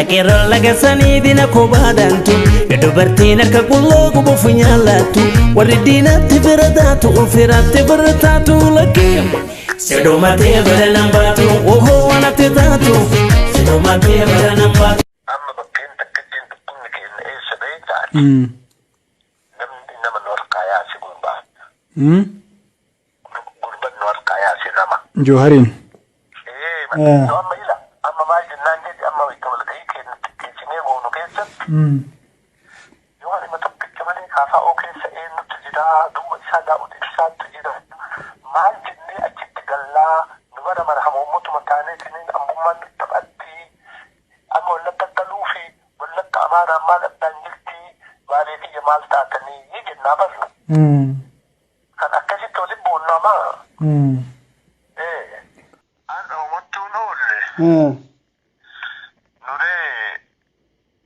Lakerra laga sanidina kobadantu Dubartiin akka qulloo gubu funyaalatu Warri diinatti biratatu Ufiraatti biratatu lakkee Sidumatee bada nambaatu Oho wanatti taatu Sidumatee bada nambaatu Amma bakkeen takkittiin tuqqumni keenya eessa beektaati namni nama nu harkaa yaasi gurbaa gurban nu harkaa yaasi nama Johariin amma ila amma maal jennaan jedhi amma walgahii keenya keessinee goonu keessatti yoo anima tokkicha malee kaafa'oo keessa eenyutti jira duuba isaa daa'uti isaatti jira maal jennee achitti gallaa nu bara marhamuummotuma taaneetiniin ammummaan nu taphatti amma wallakka galuu fi wallakka amaanaan maal addaan jirti baalee kiyya maal taatanii ni jennaa barra kan akkasitti waliin boonnamaa an uummattuun oolle nuree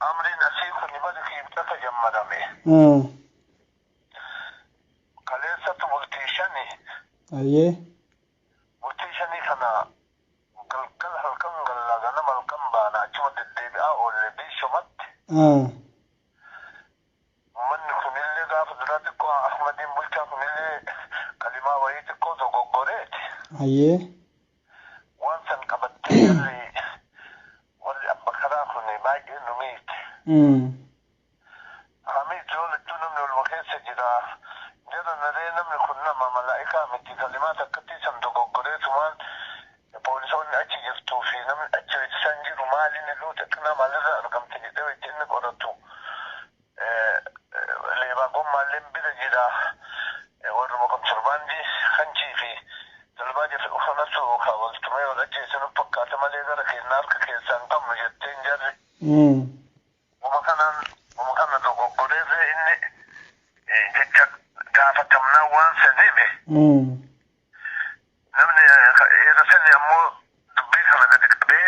amriin asii kun bari kiibxata jammadame kaleessatu bultii shanii ayyee bultii shanii kana galgal halkan gallaa ganama halkan baana achuma deddeebi'aa oolle biishumatti manni kunillee gaafa dura xiqqoo ahmadiin bulchaa kunillee kalimaa wayii xiqqoo dogoggoreeti ayyee waan san qabattee warri abba karaa kun baay'ee nu miite hamii ijoollettuu namni olma keessa jira jara naree namni kun nama malaa'ikaa miti kalimaa takkattii san dogoggoreetumaan poolisoonni achi jirtuu fi namni achi weessisan jiru maaliin illuu xiqqina maalirra argamte jedhee wajji inni qoratu leebaa gommaalleen bira jira warruma konsorbaandii kancii fi dalbaa jefe ufanatu waltumee wal ajjeesanu fakkaata malee gara keenya harka keessaa hin qabnu jetteen jarri uma kana dogoggoree inni jecha gaafatamnaa waan sadiime namni eera sani ammoo dubbii kana gadi qabee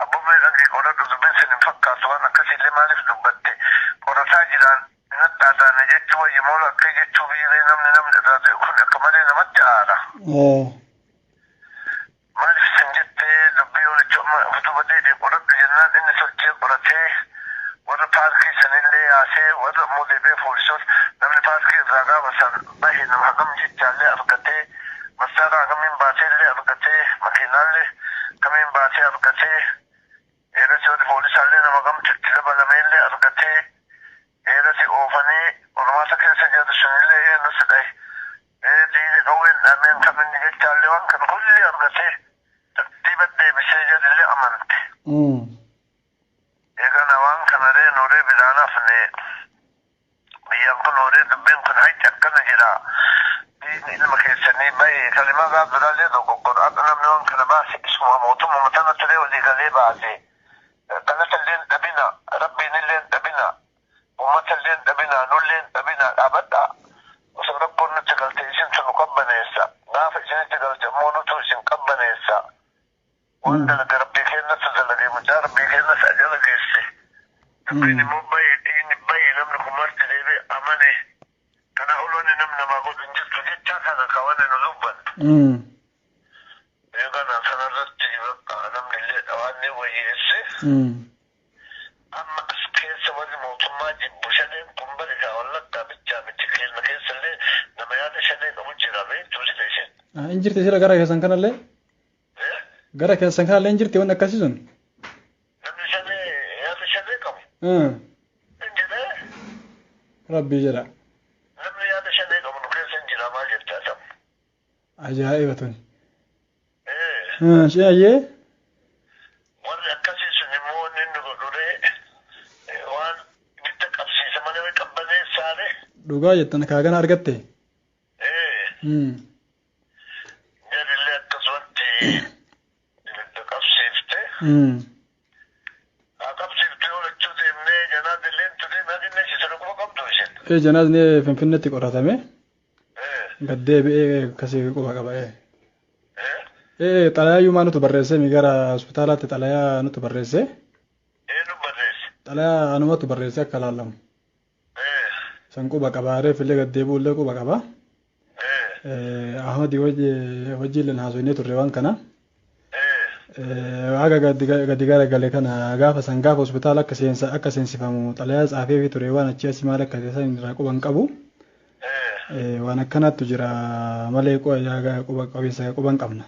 abbumee dhaqee qoradhu dubbiin sin hin fakkaatu waan akkasiillee maaliif dubbatte qorataa jiraan nadhaadhaane jechuu wayya moola akkee jechuu biiree namni irraa ta'e kun akka malee namatti aara maaliif sin jettee dubbii olicha utuma deedee qoradhu jennaan inni sochee qoratee warra paarkii sanillee yaasee warra ammoo deebee poolisoon namni paarkii irraa gaafa san bahe nama hagam jechaallee argatee masaara hagamiin baaseellee argatee makiinaallee kamiin baasee argatee eerasi warri poolisaallee nama gamtitti dabalameellee argatee eerasi oofanii ormaata keessa jedhu sunillee eenyusi dhahe diine qawween dhameen kaminni jechaallee waan kana kulli argatee tartiiba deebisee jedhillee amante eegana waan kanaree nuuree bidaanaafne biyyaan kun nuuree dubbiin kun hayti akkana jira diini ilma keessanii bahe kalimaa gaaf duraallee dogoggora akka namni waan kana baase isuma mootummaa matana turee walii galee baase kanatalleen dhabina rabbiinilleen dhabina ummatalleen dhabina nulleen dhabina dhaabadha osoo rabboon nutti galte isintu nu qabbaneessa gaafa isinitti galte immoo nutu isin qabbaneessa waan dalage rabbii keenyatti dalage mucaa rabbii keenyatti ajala geesse dubbiin immoo bahe diini bahe namni kun marti deebee amane kana oloonni nam namaa godhu hin jirtu jechaa kana kawanne nu dubban eegana sanarratti bakka namni illee dhawaanne wayyeesse amma as keessa warri mootummaa jibbu shaneen kun bari kaa wallaggaa bichaa miti keenya keessa illee nama yaada shanee qabu jira beektuu sita isheen hin jirti sira gara keessan kanallee gara keessan kanallee hin jirti waan akkasii sun namni shanee yaada shanee qabu hin jiree rabbii jedha namni yaada shanee qabu nu keessa hin jira maal jettaa samu ajaa'iba tuni ayyee warri akkasii sun immoo inni godhuree waan bitta qabsiisa malee qabbaneessaare dhugaa jettan kaagana argatte jarillee akkasumatti ibidda qabsiifte haa qabsiifte oolachuu deemnee janaazilleen turee madinne sisana kuma qabdu isheen janaazni finfinneetti qoratame gad deebi'ee akkasii quba qaba xalayaa maa nutu barreesse mi gara hospitaalaatti xalayaa nutu barreesse nu barreesse xalayaa anumatu barreesse akka laallamu san quba qaba reefillee gad deebi'ullee quba qaba ahmadi wajjiilleen haasoinee turre waan kana Aga gadi garagalee kana gaafa hospitaala akka seensifamu xalayaa tsaafee fi ture waan achi asii maal akka ta'an irraa quban qabu. Waan akkanaatu jira malee quban qabna.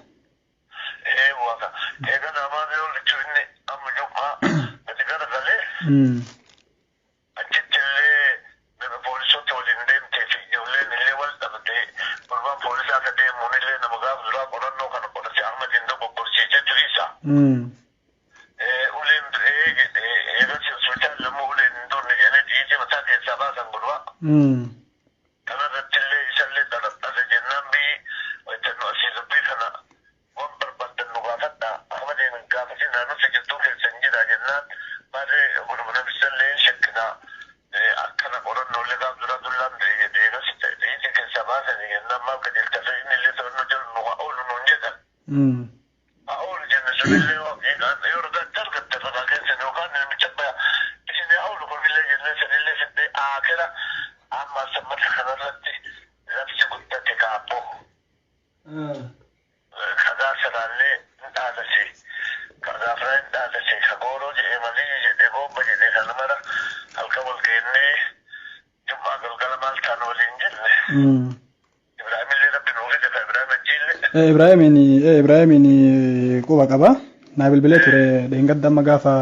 Ibrahimiin quba qaba. Naa bilbilee ture dheengadda amma gaafa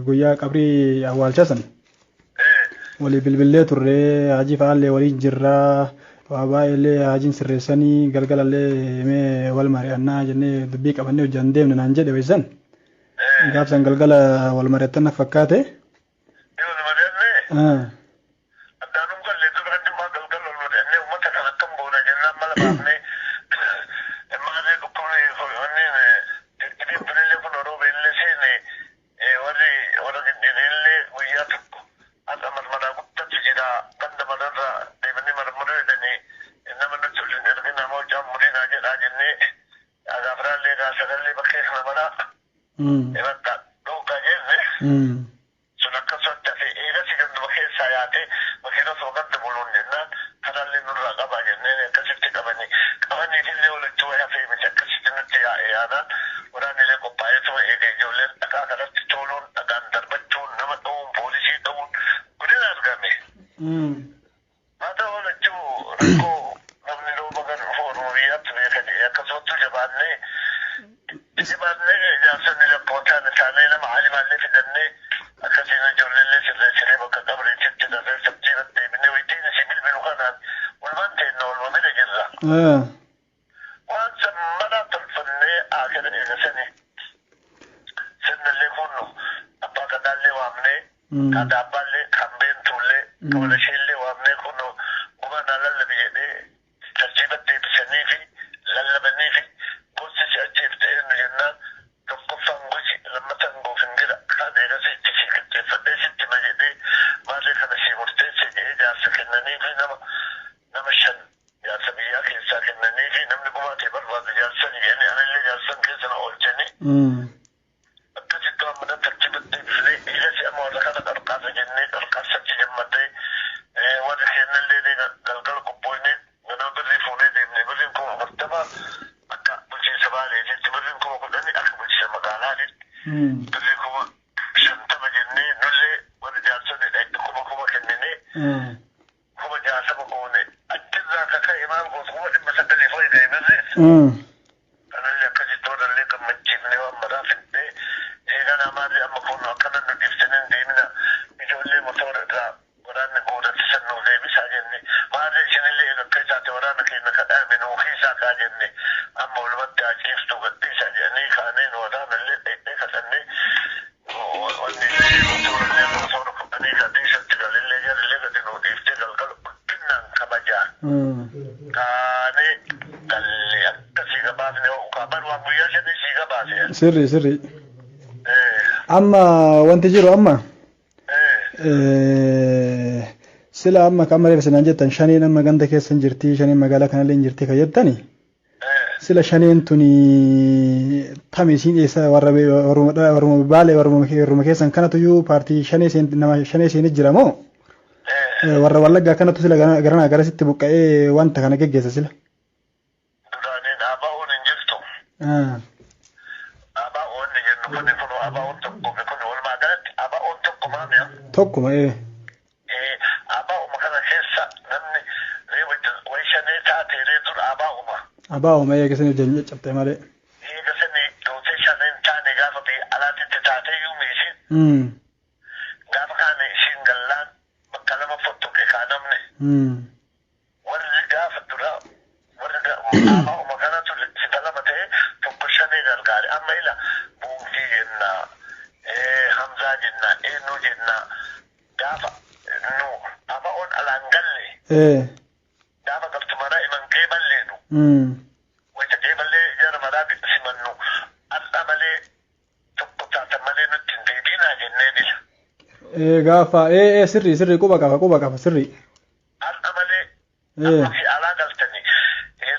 guyyaa qabrii awwaalchasan. Walii bilbilee turre haaji fa'aallee waliin jirra. Waa baay'eellee haajiin sirreessanii galgalallee mee wal mari'annaa jennee dubbii qabannee hojjaan deemne naan jedhe waysan. Gaafsan galgala wal mari'attan fakkaate. Sirri. Amma wanti jiru amma sila amma kamar sanaan jettan shaniin amma ganda keessan jirti shaniin magaalaa kanallee jirti kan jettani sila shaniin tuni tamisiin eessa warra baalee warra keessan kanatu iyyuu paartii shanee seenii jira moo warra wallaggaa kanatu sila garanaa garasitti buqqa'ee wanta kana geggeessa sila. Duraaniin aba'uun hin jirtu. Aba'uun Kun abaa'oon tokko kun walumaa galatti abaa'oon tokko maamiya. Tokkuma Abaa'uma kana keessa namni wayshanee taatee dur abaa'uma. Abaa'uma eegasanii hojjanii caccabtee malee. Eegasanii dootee shaneen taane gaafa biyya alaatitti taatee yuumi ishiin. Gaafa kaane ishiin gallaan bakka lama fottoqe kaa namni. Warri gaafa dura warri abaa'uma kanatu sita lama ta'e tokko shanee gargaare amma ila buufii jennaa hamzaa jennaa eenyu jennaa gaafa nu abaa'oon alaan galle gaafa galtu maraa iman qeeballeenu wayita qeeballee jara maraa simannu al'a malee tokko taatan malee nutti hin deebiinaa jennee dila gaafa sirrii quba qaba sirrii al'a malee amma fi alaa galtani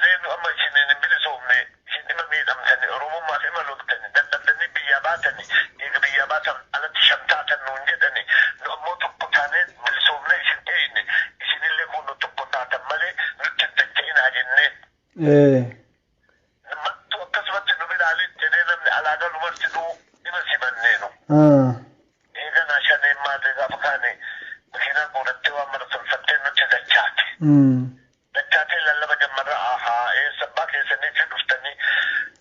reenu amma isin hin bilisoomne isin dhima miidhamtani oromummaaf ima loltani dadhabdanii biyyaa baatani eega biyyaa baatan alatti shantaatan nuun jedhani nu ammoo tokko taanee bilisoomne isin eeyne isinillee kun tokko taatan malee nutti hin dacha'inaa jenneen mattu akkasumatti nu biraaliin jedhee namni alaa galu marti nu dhima simanneenu eeganaa shaneen maatee gaafa kaane makiinaan goodattee waan mara tolfattee nutti dachaate dachaatee lallaba jammarra ahaa sabbaa keessanii fi dhuftanii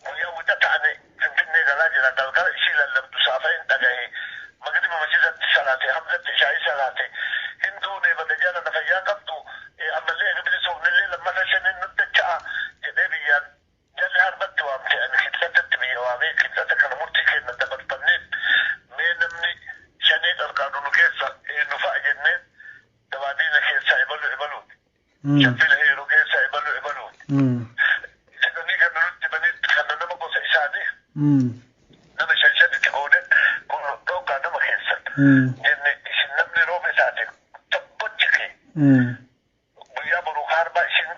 guyyaa wixata ta'ane finfinnee galaa jira galgala ishii lallabdu saafa hin dhagahe magriba masjidatti salaate hamzatti ishaa'ii salaate hin duune bada jaala na fayyaa qabdu ammallee bilisoomnillee lammata shaniin nu dacha'a jedhee biyyaan jalli harbatti waamte ani kibsatatti biyya waamee kibsata kana murtii kenna dabarfanneen mee namni shanii qarqaadu nu keessa nu fa'a jenneen dabaadiina keessaa ibaluuti shaffila heeruu keessaa ibaluuti jedhanii kan nutti banitti kan nama gosa isaanii nama shanitti goonen kun dhoogaa nama keessan jenne isin namni rooba isaati tokkochi kee guyyaa boruu harbaa isin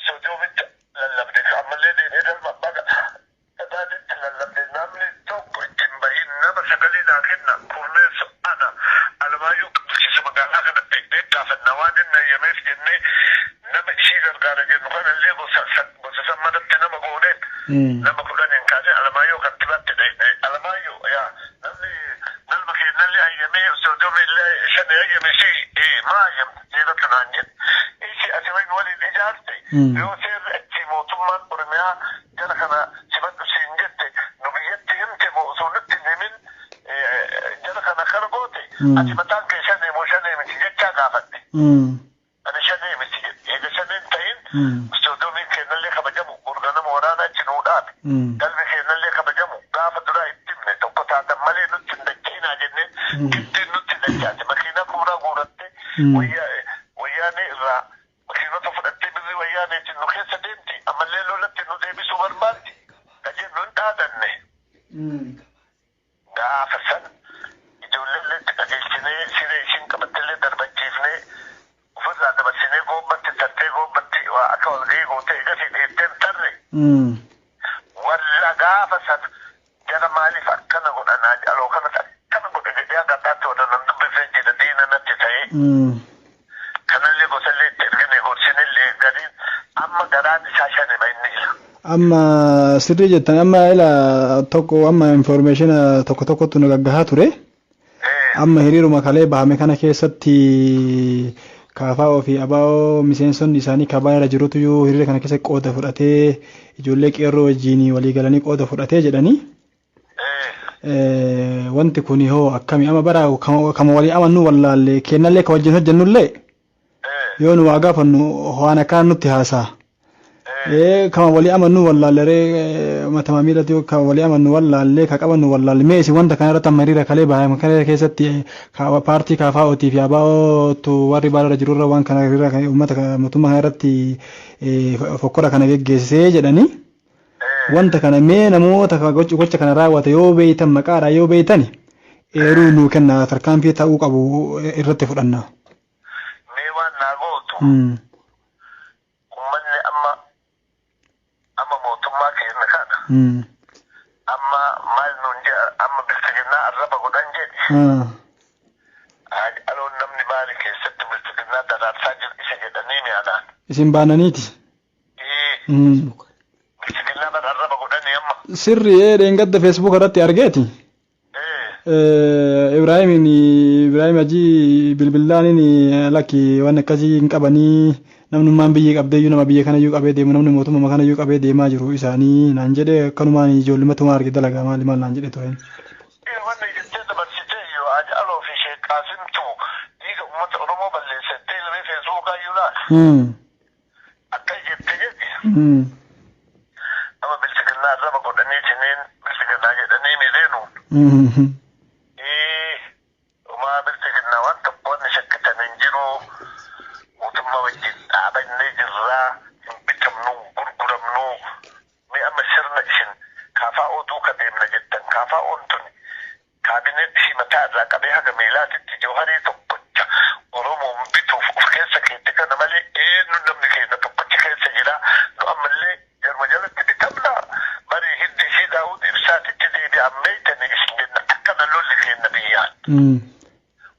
sodoomitti lallabde ammallee deemee dalma baga dhadaaditti lallabde namni tokko ittiin bahin nama sagalee naa kenna kurneessu ana alamaayyuu bulchiisa magaalaa kana dhaqnee gaafanna waan inni ayyameef jennee nama ishii gargaara jennu kanallee gosa sammadatti nama gooneen nama kudhaniin kaasee alamaayyoo kantibaatti dhaqne alamaayyoo yaa namni galma keenyallee ayyamee sodomillee shani ayyame ishii maa ayyamte jeeratu naan jedhe ishii ati wayin waliin ijaarte yoo seerri achi mootummaan oromiyaa jara kana sibadhu siin jette nu biyyatti himte moo osoo nutti hin himin jara kana kana goote ati mataan kee shanee moo shanee miti jechaa gaafadhe ani shanee miti jedhe eega shaneen ta'in sodomiin keenyallee kabajamu gurga nama waraanaa achi nuu dhaabe galmi keenyallee kabajamu gaafa duraa itti himne tokko taatan malee nutti hin dacha'inaa jenneen giddiin nutti dachaate makiina kuuraa guuratte wayyaanee irraa makiinota fudhattee birrii wayyaaneetiin nu keessa deemti ammallee lolatti nu deebisuu barbaaddi ka jennu hin dhaadanne gaafa san ijoolleellee itti qajeelchinee siree ishiin qabattillee darbachiifnee ofirraa dabarsinee goobbatti tartee goobbatti waa akka walgahii gootee egasii dheetteen tarre warra gaafa san jara maaliif akkana godhanaa aloo kanas akkana godhe jedhee akkataatti wadanan dubbifee jedha diina natti ta'ee kanallee gosallee itti ergine gorsinillee gadiin amma garaan isaa shanima inni ila amma sirrii jettan amma ila tokko amma information tokkottu nu gaggahaa ture amma hiriiruma kalee bahame kana keessatti kaafaa fi abaa'oo miseensonni isaanii kabaa irra jirutu yoo hiriira kana keessa qooda fudhatee ijoollee qeerroo wajjin walii galanii qooda fudhatee jedhanii wanti kun hoo akkami amma bara kama walii amannu wallaalle kennallee ka wajjin hojjennullee yoo nu waa gaafannu waan akkaan nutti haasaa kama walii amannu wallaalle matama miidhati kama walii amannu wallaalle ka qabannu wallaalle mee isin wanta kana irratti amma hiriira kalee bahame kana keessatti paartii kaafa'ootii fi abaa'ootu warri baala irra jirurra waan kana hiriira uummata mootummaa kana irratti fokkora kana geggeessee jedhanii wanta kana mee namoota gocha kana raawwate yoo beeytan maqaadha yoo beeytani eeruu nuu kenna tarkaanfii ta'uu qabu irratti fudhanna. Mee waan naa gootu uummanni amma mootummaa keenya kana amma maal nuun jedha amma bilxiginnaa arraba godhan jedhe aloon namni baali keessatti bilxiginnaa daraarsaa jiru isa jedhanii mi'aadhaan. Isin baananiiti. Bilxiginnaa arraba godhanii amma. Sirri deengadda Facebook irratti argeeti. Ibrahim Haji bilbilaan inni lakki waan akkasii hin qabanii namnummaan biyya qabdee nama biyya kana iyyuu qabee deemu namni mootummaa kana iyyuu qabee deemaa jiru isaanii naan jedhe akkanumaan ijoollummaa arge dalagaa maal naan jedhe ture. Wanni jettee dabarsitee yoo haaji Aloo fi Sheek Qaasimtu dhiiga uummata Oromoo balleessattee illee feesbuukaa iyyuu laala. Akka jettee jedhe. Nama bilxiginnaa arraba godhaniitiin bilxiginnaa jedhanii miidheenu. Umaa bilxiginnaa waan tokko wanni shakkitan hin jiru. Mootummaa wajjin dhaabannee jirraa hin bitamnu gurguramnu. Mee amma sirna isin kaafaa ooduu ka deemna jettan kaafaa oontuun kaabineet ishii mataa irraa qabee haga miilaatitti jawharii tokkocha Oromoon bituuf of keessa keetti kana malee eenyu namni keenya tokkochi keessa jira nu ammallee jarma jalatti bitamna marii hiddi ishii daawud ibsaatitti deebi'ammee tani isin jenna akkana lolli keenya biyyaan.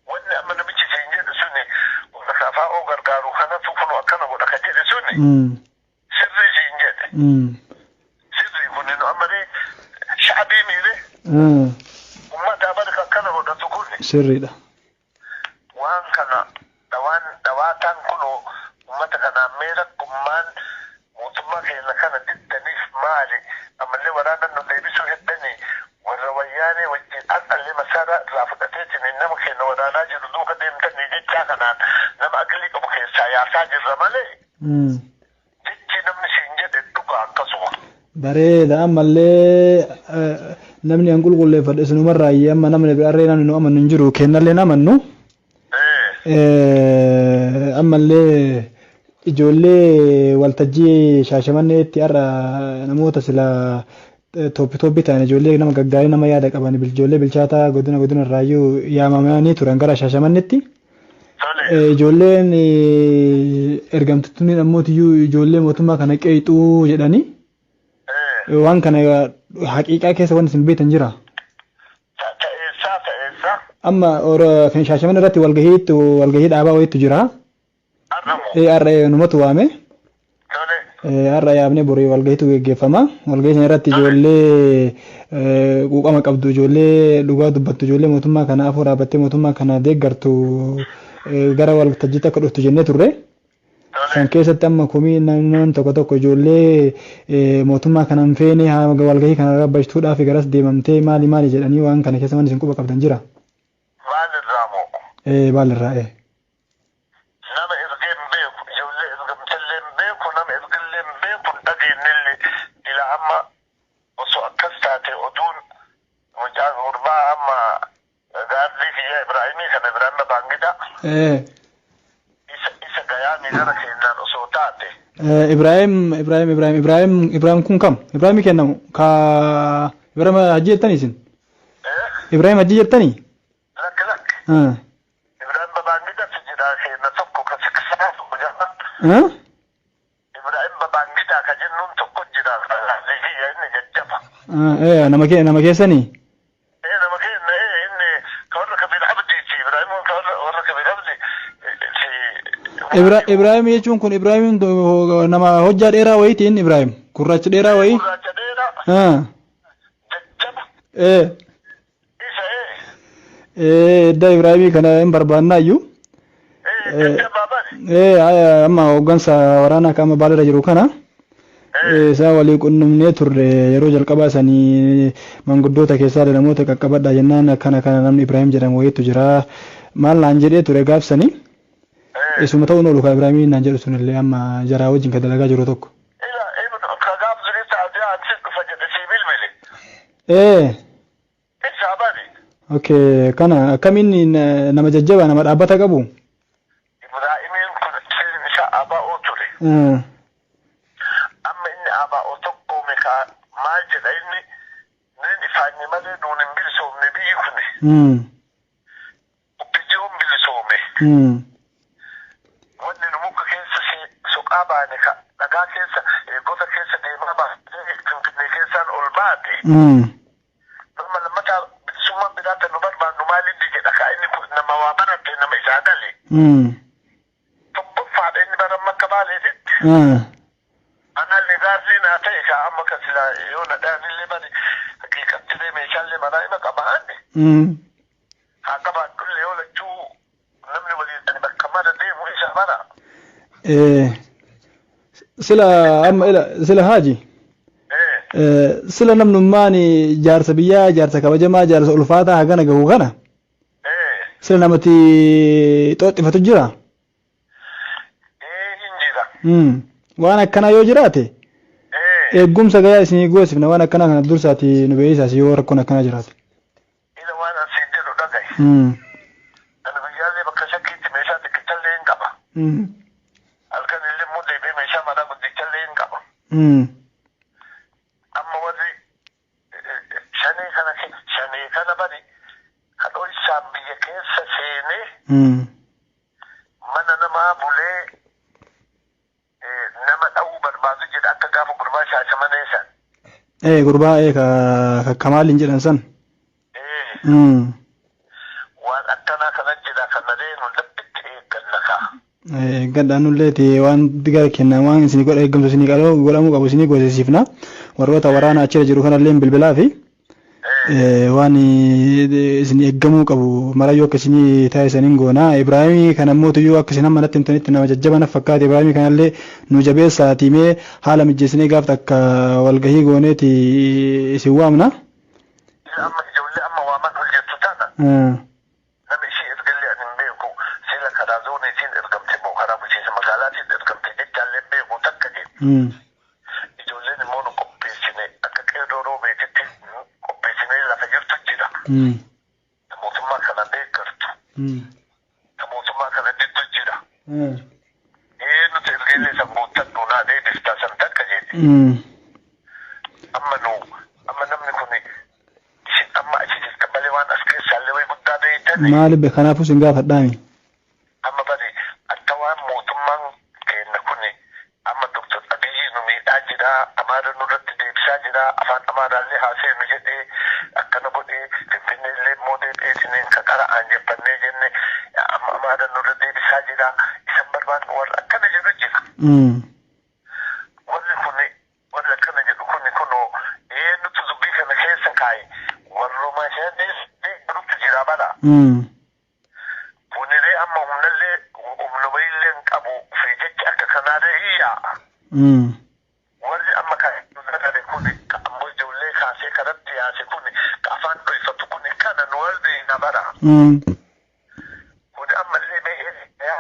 Wanni amma namichi siin jedhu suni warra kaafaa oo gargaaru kanatu kunu akkana godha ka jedhe suni sirrii siin jedhe. Sirrii kuni nu ammallee shaabii miire. Ummata barka kana godhatu kuni. Sirriidha. Waan kana dhawaataan kunu ummata kanaan meera kummaan mootummaa keenya kana diddaniif maali ammallee waraanaan nu deebisuu heddanii warra wayyaanee wajjin al'allee masaaraa irraa fudhateetiin nama keenya waraanaa jiru duuka deemtanii jechaa kanaan nama aqlii qabu keessaa yaasaa jirra malee. Jechi namni siin jedhe dhuga akkasuma. Bareeda ammallee namni an qulqulleeffadhe sinumarraa amma namni biraarree namni nu amannu hin jiru kennallee namannu. Ammallee ijoollee waltajjii shaashamanneetti har'a namoota sila tooppi ta'an ijoollee nama gaggaarii nama yaada qaban ijoollee bilchaataa godina irraayyuu yaamamanii turan gara shaashamanneetti. Ijoolleen ergamtonni namootiyyuu ijoollee mootummaa kana qeexuu jedhanii. Waan kana haqiiqaa keessa waan isin beektan jira. Amma kan shaashaman irratti walgahii dhaabaa wayiitu jira. Har'a numatu waame. Har'a yaabnee borii walgahiitu geggeeffama. Walgahii sana irratti ijoollee quuqama qabdu ijoollee dhugaa dubbattu ijoollee mootummaa kana afur dhaabattee mootummaa kana deeggartu gara waltajjiitti akka dhuftu jennee turre. San keessatti amma komii naannoon tokko ijoollee mootummaa kanaan feene walgahii kana rabbashtuudhaaf garas deemamtee maali jedhanii waan kana keessa waan isin quba qabdan jira. Maalirraa moo? Maalirraa Nama ergee hin beeku ijoollee ergamtallee hin beeku nama ergillee hin beeku dhageenyellee ila amma osoo akkas taate oduun mucaa gurbaa amma gaarrii kiyya Ibraahimii kana biraan na baangida. Isa gayaanii gara keenyaan osoo taate. Ibraahim kun kam? Ibraahimii kennamu ka Ibraahim hajji jettanii isin? Ibraahim hajji jettanii? Lakki. Ibraahim babaangidaatu jira keenya tokko ka siksaa tokko jira. Ibraahim babaangidaa ka jennuun tokko jira kiyya inni jajjaba. Nama keessanii? Nama keenya inni ka warra kabiir abdiiti Ibraahim ka warra kabiir abdi. Ibraahim jechuun kun Ibraahim nama hojjaa dheeraa wayiitiin Ibraahim gurraacha dheeraa wayii. Gurraacha dheeraa. Jajjaba. Edda Ibraahimii kana hin barbaannaayyuu. Jajjaba bari. Amma hooggansa waraanaa qaama baalarra jiru kana. Isaan walii qunnamnee turre yeroo jalqabaa sanii manguddoota keessaa namoota qaqqabadhaa jennaan akkana namni Ibraahim jedhamu wayiitu jira. Maal naan jedhee ture gaafsanii. Isuma ta'uun oolu kan Ibraahimii naan jedhu sunillee amma jaraa wajjin kan dalagaa jiru tokko. Ka gaafsanii taatee ansi dhufa jedhe sii bilbile. Isaa bari. Okay, kana akkamiin nama jajjaba nama dhaabbata qabu? Ibraahimiin kun isa ABO ture. Amma inni ABO tokko meeqa maal jedha inni ifaanyi malee nuun hin bilisoomne biyyi kuni. Biyyoon bilisoome. Wanni nu muka keessa soqaa baane ka dhagaa keessa gosa keessa deemaa baatee finfinnee keessaan ol baate. Nama lammataa bilisummaan biraata nu barbaannu maaliin jedha ka inni kun nama waa barate nama isaa gale. Tokkoffaadha inni baran makka baaleetitti. Anallee gaarrii naa ta'e ka amma ka sila yoo na dhaanillee bari haqiiqatti meeshaalee manaa ima qabaanne. Haa qabaadhullee oolachuu namni waliin bakka mara deemu isa bara. Sila haaji. Sila namnummaan jaarsa biyyaa jaarsa kabajamaa jaarsa ulfaataa hagana gahu kana. Sila namatti xooxifatu jira. Hin jira. Waan akkanaa yoo jiraate. Eegumsa gayaa isinii goosifna waan akkanaa kana dursaati nu beeyisaas yoo rakkoon akkanaa jiraate. Ila waan asiin jedhu dhagaye. Ani biyyaallee bakka shakkiitti meeshaa xiqqichallee hin qaba. Halkan illee immoo deebi'ee meeshaa manaa guddichallee hin qaba. Amma warri shanii kana bari kadhoo isaan biyya keessa seenee mana namaa bulee nama dha'uu barbaadu jedha akka gaafa gurbaa shaashamanee san. Gurbaa kamaaliin jedhan san. Waan akkanaa kana jedha kana deemu labbitti eegganna kaa. Gaddaanulleeti waan digaa kennan waan isinii godha eeggamsa isinii godhamuu qabu isinii goosisiifna warroota waraana achirra jiru kanallee bilbilaa fi waan isinii eeggamuu qabu marayyoo akka isinii taasisaniin goona. Ibraahimii kana mootuyyuu akka isin amma natti himtanitti nama jajjaba naf fakkaate Ibraahimii kanallee nu jabeessaa tiimee haala mijeessinee gaafta akka walgahii gooneeti isin waamna. Amma ijoollee amma waaman hojjettu tana. Nama ishee ergallee ani hin beeku sila karaa zooneetiin ergamte moo karaa bulchiinsa magaalaatiin ergamte jechaallee beeku takka jedhu. Ijoolleen immoo nu qopheessine akka qeerroo roobeetitti qopheessinee lafa jirtu jira. Mootummaa kana deeggartu. Mootummaa kana diddu jira. Nuti ergallee san guuttan nuunaa deebiftaa san takka jedhe. Amma namni kun amma achi jirta malee waan as keessaallee way guddaa beeytan. Maaliif kanaafuu sin gaafadhaami. Amma bari akka waan mootummaan kenna kun amma Dr. Abiyyi nu miidhaa jira Amaara nurratti deebisaa jira afaan Amaaraallee haaseenu jedhee akkana godhee Finfinneellee immoo deebi'eetineen kaqara aanjeffannee jenne amma Amaara nurra deebisaa jira isan barbaadnu warra akkana jedhu jira. Warri akkana jedhu kunoo nuti dubbii kana keessa kaaye warruma isheenis deeggarutti jira bala. Kunillee amma humna wayiillee hin qabu fi jecha akka kanaallee hiyyaa. Warri amma kaa'e kun ammoo ijoollee kaasee kanatti yaase kun afaan dhoofatu kun kana nu warri na bara. Kun ammallee mee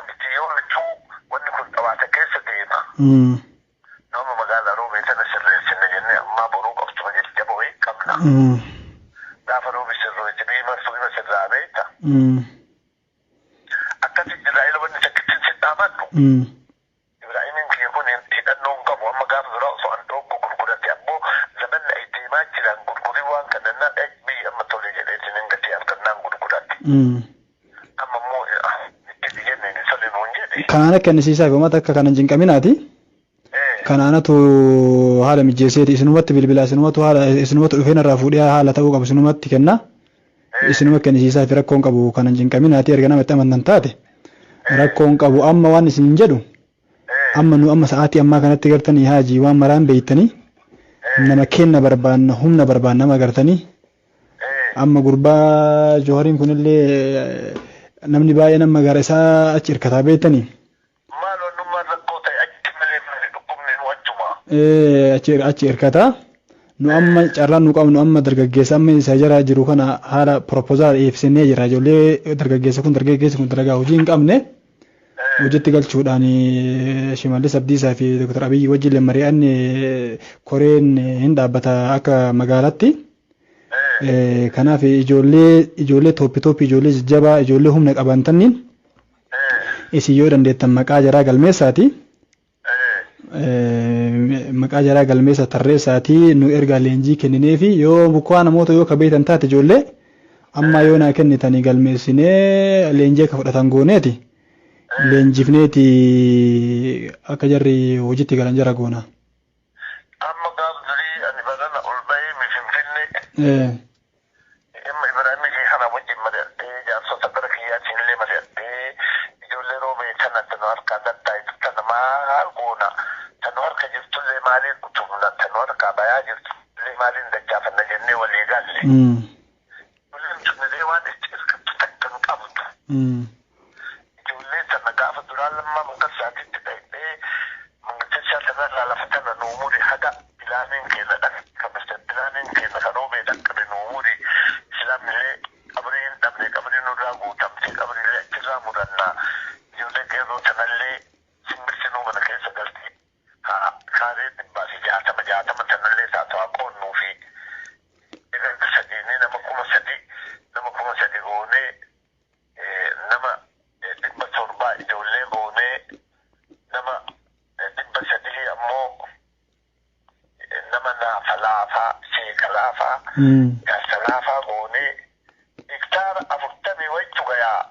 miti yoo lachuu wanni kun dhawaata keessa deema. Nama magaalaa roobee sana sirreessine jennee ammaa boruu qabtuma jajjaba wayii qabna. Gaafa roobi sirroo jedhee marsuu ima sirraa beekta. Akkasi Israa'eel wanni takkittiin si dhaamadhu. Ibraahimiin kiyya kun hidhannoo hin qabu amma gaafa biraa osoo an dhooggu gurgurate ammoo zamanna deemaa jiran gurgurii waan kana naa biyya amma tole jedheetiin hin gatii argannaan gurgurate. Amma immoo itti jenneen sole nuun jedhe. Kanaan akka innisiisaa goomata akka kanan jinqaminaati. Kanaanatu haala mijeesseeti isinumatti bilbilaa isinumatti dhufeen irraa fuudhee haala ta'uu qabu isinumatti kenna. Isinuma kennisiisaa fi rakkoon qabu kanan jinqaminaati erga namatti amantan taate. Rakkoon qabu amma waan isin jedhu amma sa'aatii ammaa kanatti gartanii haajii waan maraan beeytanii nama kenna barbaanna humna barbaanna nama gartanii amma gurbaa Johariin kunillee namni baay'ee nama gara isaa achi hirkataa beeytanii. Achi hirkataa nu amma carraan nu qabnu amma dargaggeessa amma isa jara jiru kana haala propozaal ibsinee jira ijoollee dargaggeessi kun dalagaa hojii hin qabne hojiitti galchuudhaan Shimallis Abdiisaa fi Dr. Abiyyi wajjin mari'anne koreen hin dhaabbata akka magaalaatti. Kanaaf ijoollee tooppi ijoollee jajjabaa ijoollee humna qabantanniin isin yoo dandeettan maqaa jaraa galmeessaati. Maqaa jaraa galmeessa tarreessaatii nu ergaa leenjii kennineefi yoo bukkoo namoota yoo kabeetan taate ijoollee amma yoo naa kennitanii galmeessinee leenjii akka fudhatan gooneeti leenjifneeti akka jarri hojiitti galan jara goona. Amma gaafdurii ani badana ol bahee Finfinnee amma Ibraahimii kana wajjin mari'adhee jaarsota gara kiyyaatiin illee mari'adhee ijoollee roobee kanatti nu harkaa gattaa'e kana maal goona. Tanu harka jirtullee maaliin utubna tanu harkaa bayaa jirtullee maaliin dachaafanna jennee walii Ijoolleen tunnilee waan itti hirkattu takkan qabdu. Ijoollee sana gaafa duraan lammaa mangassaatitti dhaqxee mangassaa sanarraa lafa tana nuu muri haga bilaaneen keenya dhaqqabte bilaaneen keenya kan oobee dhaqqabe nuu muri islaamillee qabrii hin dhabne qabrii nurraa guutamte qabriillee achirraa murannaa ijoollee qeerroo sanallee simbirsinuu mana keessa galte kaaree dhibbaa fi jaatama sanallee isaa ta'aa qoonnuu fi sadiini nama kuma sadi goonee nama 700 ijoollee goonee nama 300 ammoo nama naafa laafaa sheeka laafaa gaasa laafaa goonee hektaara 40 wayitu gayaa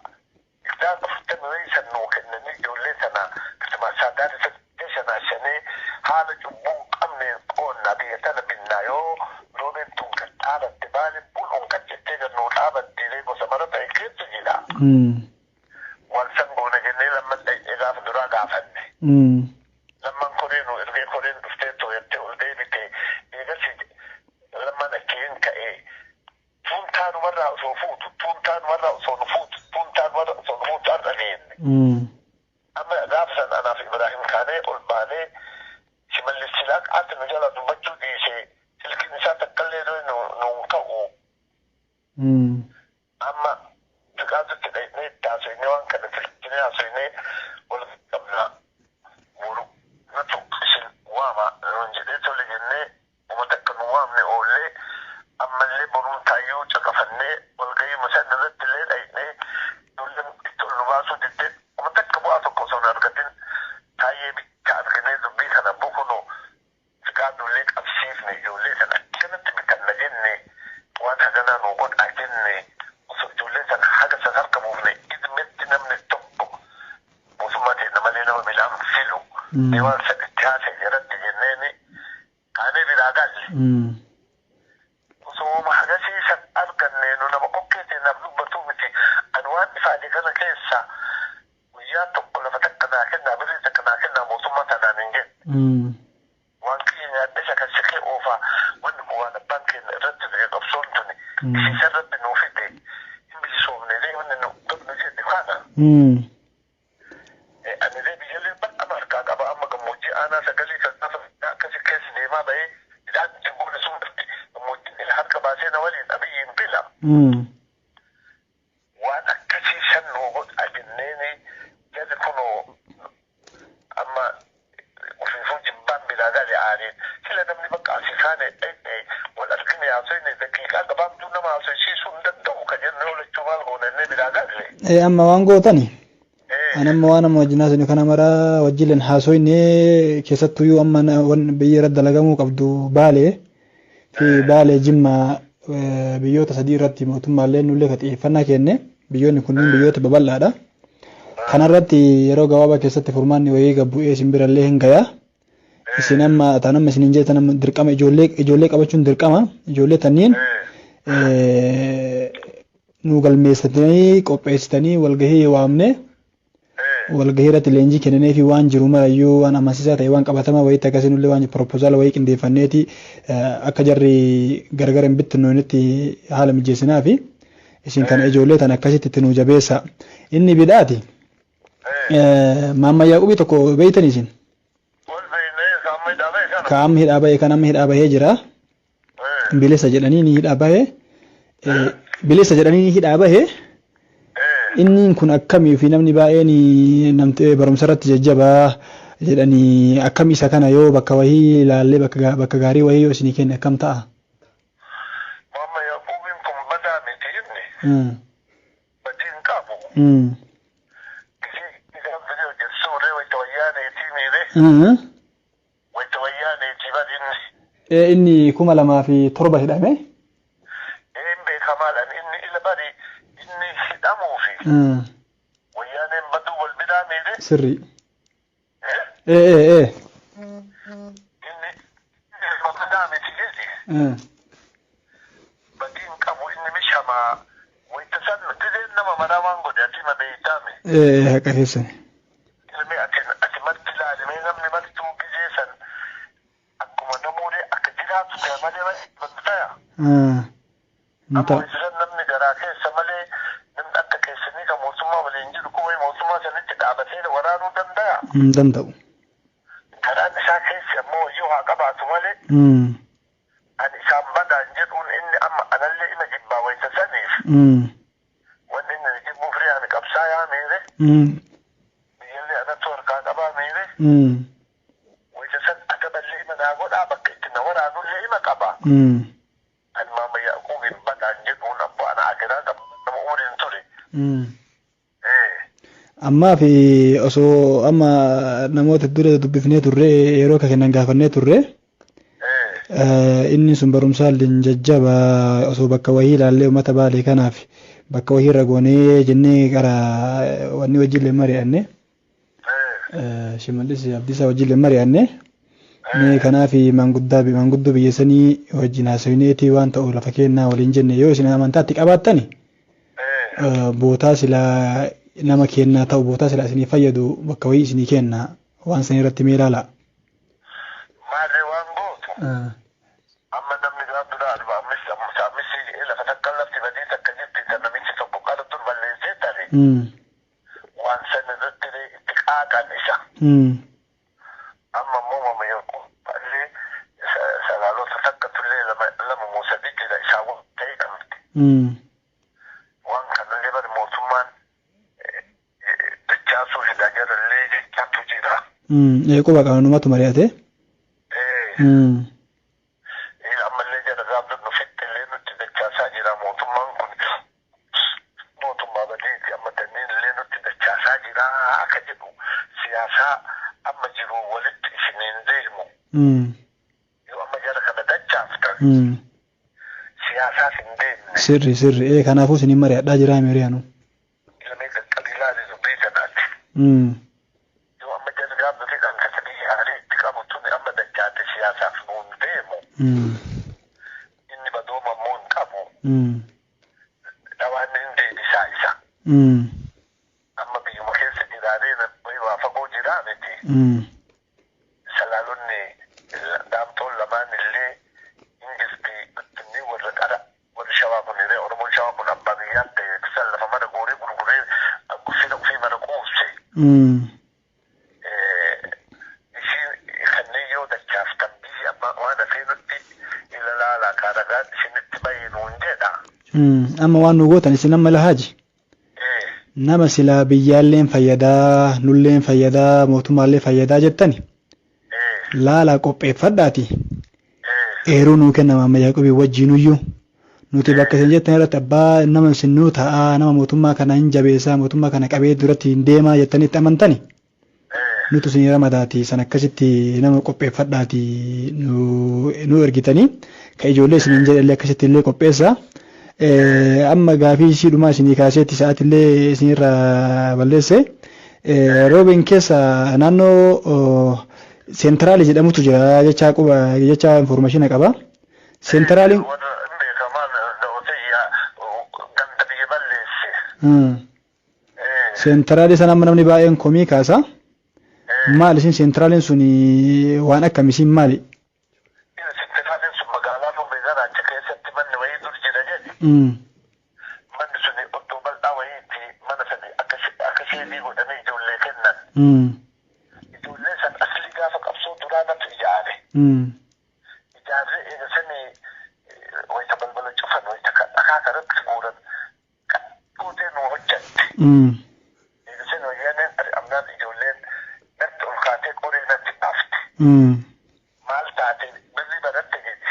hektaara 40 wayi sannuu kennanii ijoollee sana akkasumas saadaati shanee haala cubbuun qabneen qoonnaa biyya tana binnaa yoo roobeen tun kan dhaabatte baali buluun kan jettee gannuu dhaabatte gosa mara ta'e keessa jira. Wal san goona jennee lamman dhaqee gaafa duraa gaafanne. Lamman koreenu ergee koreen dhuftee tooyattee ol deebite eegasi lamman akkeen ka'ee tuuntaanumarraa osoo fuutu tuuntaanumarraa osoo nu fuutu har'a deenne. Amma gaafa san anaaf Ibrahim kaanee ol baanee shimallis silaa qaatti nu jala dubbachuu dhiisee silkiin isaa takkallee nuun ka'u. Amma fiqaatutti dhaqnee itti haasofnee waan kana silkinee haasofnee wal qabna muru natu isin waama nuun jedhee tole jennee uummata akka nu waamne oollee ammallee boruun taayyuu caqafannee walgahii musan irratti illee dhaqnee ijoolleen itti ol nu baasuu diddee uummata akka bu'aa tokko osoo hin argatin taayyee bitta arginee dubbii kana bukunu fiqaadullee qabsiifne ijoollee sana akkanatti bitanna jenne waan haganaa nuu godhaa jenne osoo ijoollee sana haga san harka buufne idmetti namni tokko mootummaa ta'e malee nama milaan filu waan saditti haasa'e jaratti jenneeni kaanee biraa galle. Osoo hagasiisan arganne nu nama kokkeetiin naaf dubbatuu miti ani waan ifaadii kana keessa guyyaa tokko lafa takka naa kennaa birrii takka naa kennaa mootummaa tanaan hin jenne. Waan kiyya nyaadde shakasikee oofaa wanni kun waan abbaan keenya irratti ta'e qabsoon tuni isiisa irratti nuu fide hin bilisoomne wanni nu jedhe kana. Ani biyyallee bakka markaa qaba amma gammoojjii aanaa sagalii kan akkasii keessa deemaa bahee midhaan itti guddisuun gammoojjiin harka baasee na waliin abiyyiin bila. Waan akkasii san nuu godha jenneeni jalli kunoo amma ofiifuu jibbaan biraa gale aaniin sila namni bakka asii kaane dhaqee wal argine haasofne daqiiqaa gabaabduu nama haasofsiisuu hin danda'u ka jennee olachuu maal goonannee biraa galle. Amma waan gootani. Anamma waan amma wajjinaa suni kana mara wajjileen haasofne keessattuyyuu amma biyya irratti dalagamuu qabdu Baalee fi Baalee Jimmaa biyyoota sadii irratti mootummaallee nullee xiyyeeffannaa kenne biyyoonni kunniin biyyoota babal'aadha. Kanarratti yeroo gabaabaa keessatti furmaanni wayii gabbu'ee isin birallee hin gayaa. Isin amma taanamma isin hin jeetan dirqama ijoollee qabachuun dirqama ijoollee tanniin nu galmeessitanii qopheessitanii walgahii waamne walgahii irratti leenjii kennanii fi waan jiru marayyuu waan amansiisaa ta'e waan qabatamaa wayiitti akkasiinullee waan proposal wayii qindeeffanneeti akka jarri gargar hin bittinnoonitti haala mijeessinaa fi isin kana ijoollee tan akkasitti itti nu jabeessa. Inni bidhaati maammayyaa qubii tokko beeytanii isin. Ka amma hidhaa bahee kan amma hidhaa bahee jira. Bilisa jedhanii ni hidhaa bahee. Bilisa jedhanii ni hidhaa bahee. Inni kun akkamii fi namni baay'een namtee barumsa irratti jajjabaa jedhanii akkam isa kana yoo bakka wayii ilaallee bakka gaarii wayii yoo isinii kenne akkam ta'a? Mamma Yaquubiin kun badaa miti inni. Badii hin qabu. Isaan fedhii hojjechuurree wayita wayyaaneetii miire. Wayita wayyaaneetii badinni. Inni 2007 hidhame. Beekamaadhaan inni ila bari inni hidhamuufi. Wayyaaneen baduu wal biraa miire. Sirri. Inni badaa miti jechi. Badii hin qabu inni mishamaa wayita san dideen nama maraa waan godhe ati ma beeytaame. Haqa keessa. Ilmi ati marti ilaalimee namni martuu gizee san akkuma namoonni akka jiraatu ta'e malee baddu ta'e. Amma isin namni garaa keessa malee namni akka keessanii kan mootummaa waliin jiru kun mootummaa sanitti dhaabatee waraanuu danda'a. Danda'u. Karaan isaa keessi ammoo yoo haa qabaatu malee. Ani isaan badaan jedhuun inni amma anallee ina jibbaa wayita saniif. Wanni inni jibbuuf riyaan qabsaa yaa miire. Biyyallee anatti harkaa qabaa miire. Wayita san ataballee ima naa godhaa bakka itti na waraanullee ima qaba. Ani maama Yaaquubiin badaan jedhuun abbaa ana akiraa qaba nama umriin ture. Ammaa fi osoo amma namoota dura dubbifnee turre yeroo akka kennan gaafannee turre. Inni sun barumsaalleen jajjaba osoo bakka wahii ilaallee uummata baalee kanaaf bakka wahii irra goonee jennee gara wanni wajjillee mari'anne Shimallis Abdiisaa wajjillee mari'anne kanaaf manguddoo biyya sanii wajjin haasawneetii waan ta'u lafa kennaa waliin jenne yoo isin amantaatti qabaattani bootaa silaa nama kennaa ta'u bootaa silaa isinii fayyadu bakka wahii isinii kennaa waan san irratti mee ilaala. Amma namni gaafdura alba ammissi lafa takka lafti badii takka jirti kan namichi tokko qara dur balleessee tare waan san irratti itti qaaqan isa amma immoo mama Yaaquub illee salaalota takka tullee lama muusadii jira isaa waan ta'e qabdi waan kanallee bari mootummaan dachaasuu hidhaa jarallee jechaatu jira. Quba qabanumatu mari'ate. Ammallee jara gaafdura nufitti illee nutti dachaasaa jira mootummaan kun mootummaa badeeti amma tanneen illee nutti dachaasaa jira akka jedhu siyaasaa amma jiru walitti isiniin deemu yoo amma jara kana dachaaftan siyaasaaf hin deemne. Sirri kanaafuu isiniin mari'adhaa jiraa miriyaanu. Ilmee qaqqabiilaa dubbii kanaati. Yoo amma jara gaafdura kan kasadii haariitti qabu tuni amma dachaate siyaasaaf nuun deemu. Inni badooma muun qabu dhawaan hin deebisaa isa amma biyyuma keessa jiraaree waa fagoo jiraa miti salaalonni daamtoon lamaan illee ingilti inni warra qara warri shawaa kun illee oromoon shawaa kun abbaa biyyaan ta'e san lafa mana gooree gurguree guffina ofii mana quubse kanneen yoo dachaaftan biyyi abbaa waan hafee nutti ilaalaa kaaragaan isinitti bayyeenuun jedha. Amma waan nu gootan isin amma lahaaji. Nama silaa biyyaalleen fayyadaa nulleen fayyadaa mootummaallee fayyadaa jettani. Laala qopheeffadhaati. Eeruu nuu kennama amma Yaaqubii wajjinuyyuu. Nuti bakka isin jettan irratti abbaa nama isinuu ta'a nama mootummaa kana hin jabeessaa mootummaa kana qabee duratti hin deemaa jettanitti amantani. Nuti isin ramadaati san akkasitti nama qopheeffadhaati nu ergitanii ka ijoollee isin jedhallee akkasitti illee qopheessaa. Amma gaafii siidhumaa isinii kaaseetti sa'aatillee isinirraa balleesse. Roobin keessa naannoo seentiraali jedhamutu jira jecha informaashina qaba. Seentiraaliin seentiraali sana amma namni baay'een komii kaasa. Maal isin seentiraaliin sun waan akkamisiin maali? Seentiraaliin sun magaalaa Rubeezaan achi keessatti manni wayii dur jira jedhe. Manni sun iddoo bal'aa wayiitti mana sadi akka sheedii godhanii ijoollee kennan. Ijoollee san asli gaafa qabsoo duraa natu ijaare. Ijaarree eega sanii wayita balbala cufan wayita dhakaa kanatti guuran qaqqootee nu hojjatte. Eega sanii wayyaaneen amnaan ijoolleen natti ol kaatee qoree natti dhaafte. Maal taate birrii baratte jedhe.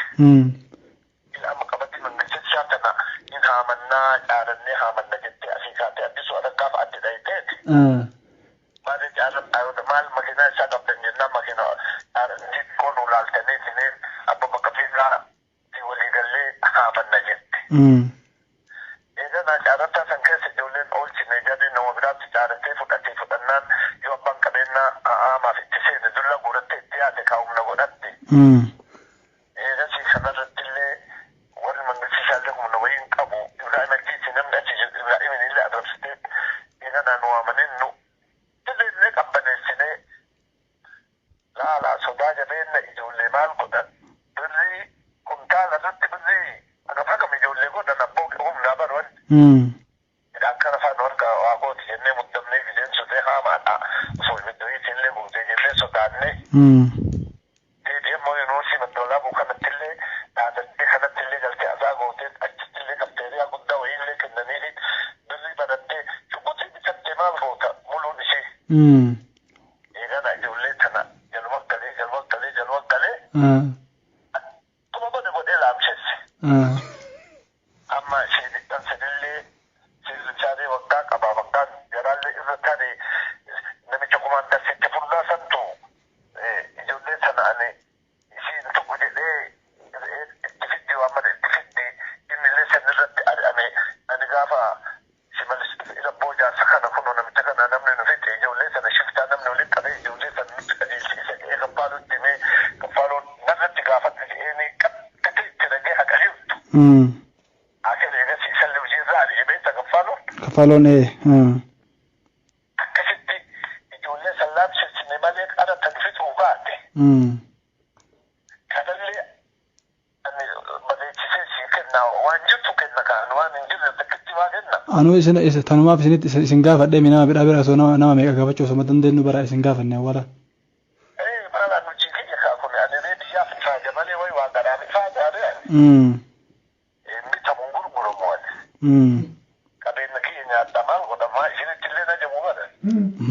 Amma qabatti mangisichaa tana in haamannaa caarannee haamanna jettee asii kaatee addisu adakkaaf addi dhayiteeti. Maali caaran maal makiinaa isaa qabdan jennaan makiinaa caarantii qoonu laaltanii abba bakka fiigaa fi waliigallee haamanna jette. Eeganaa caarantaa san keessa ijoolleen oolchine jarri nama biraatti caarantee fudhannaan yoo abbaan qabeenyaa haamaaf itti seene dulla guurattee itti yaate kaa'umna godhatte. Eegasii kanarratti illee warri mangisisaallee humna wayiin qabu Ibraahim Ajjiitii namni achi jiru Ibraahimin illee arrabsitee eeganaa nu waamanii nu illee qabbaneessinee laalaa sodaa jabeenna ijoollee maal godhan birrii kumtaala irratti birrii hagam ijoollee godhan Akka lafaan harka waaqooti jennee muddamnee bineensotee haamaadha. Osoo middoiitti illee guutee jennee sodaannee. Deemmoo yeroo si maddoolaa buu kanatti illee dhaadannee kanatti illee galtee asaa gootee achitti illee kafteeriyaa guddaa wayii illee kennanii birrii barattee shukutii bitattee maal goota muluun ishee. Eegana ijoollee tana jaluma galee. Kuma godhee laamsesse. Amma ishee dhidhan sanillee sirrichaadee waggaa qaba waggaan garaallee irra taane namicha kumaan darsitti furdaa santu ijoollee sana ani isiin tokko jedhee itti fiddi waan itti fiddi innillee sanirratti ani gaafa shimalis rabboo jaarsa kana kunoo namicha kana namni nu fixe ijoollee sana shiftaa namni waliin qabee ijoollee sana nutti qajeelchiisa jedhee kaffaalutti himee kaffaaloon narratti gaafatti jedhee qaqqatee itti dhagee haqaliirtu. Kaffaloon akkasitti ijoollee sallaamsisne malee qaratan fixuu baate. Kanallee bareechisee sii kenna waan jirtu kenna kaan waan hin jirre takkitti waa kenna. Anuu isin tanumaaf isin gaafadhee minama bira osoo nama meeqa gaafachuu osoo dandeenyu bara isin gaafanne awwaala. Maala nuti kiyya kaakun ani biyyaaf faaja malee wayi waa garaaf faajaadhe. Bitamuun gurguramu wali. Qabeenya keenya addamaan godhamaa isinitti illee na jamu bada.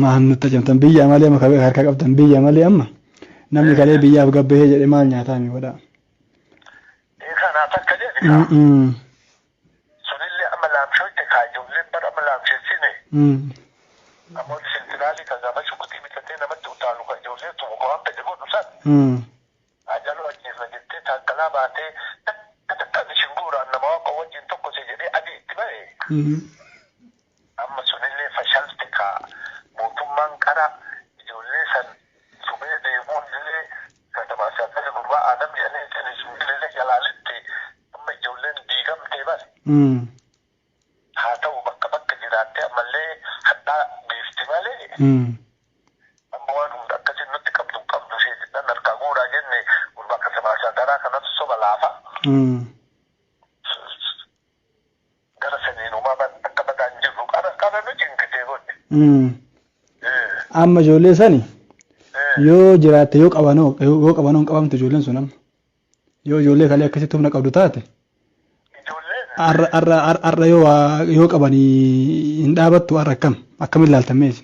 Maan nutti jamtan biyya malee amma harka qabdan biyya malee amma namni kalee biyyaaf gabbahee jedhe maal nyaataa mi godha. Kanaa takka jedhe. Sunillee amma laamshootti ijoolleen bara amma laamsheessine. Ammoo silsilaalii kan gaafa shukutii bitatee namatti utaalu kan ijoollee tumu waan fedhe godhu san. Ajaloo ajjeefna jettee taakkalaa baatee takkaan shinguuraan nama waaqa wajjin tokko se jedhee adii itti ba'e. Amma sunillee fashalte kaa mootummaan qara ijoollee san sumee deemuun illee katamaa saafara gurbaa aadam jedhanii isaanii sunillee jalaalitti amma ijoolleen diigamtee bare. Haa ta'u bakka jiraattee ammallee hadhaa beefti malee. Amma waan hunda akkasiin nutti qabdu ishee jidhaan harkaa guuraa jenne gurbaa katamaa saadaraa kanatu soba laafa. Gara saniinumaa akka badaan jirru qara nuti hin kitee godhe. Amma ijoollee sani yoo jiraatte yoo qabanoo hin qabamtu ijoolleen sun amma yoo ijoollee kalee akkasitti humna qabdu taate arra yoo qabanii hin dhaabattu arra akkamiin ilaaltameesi.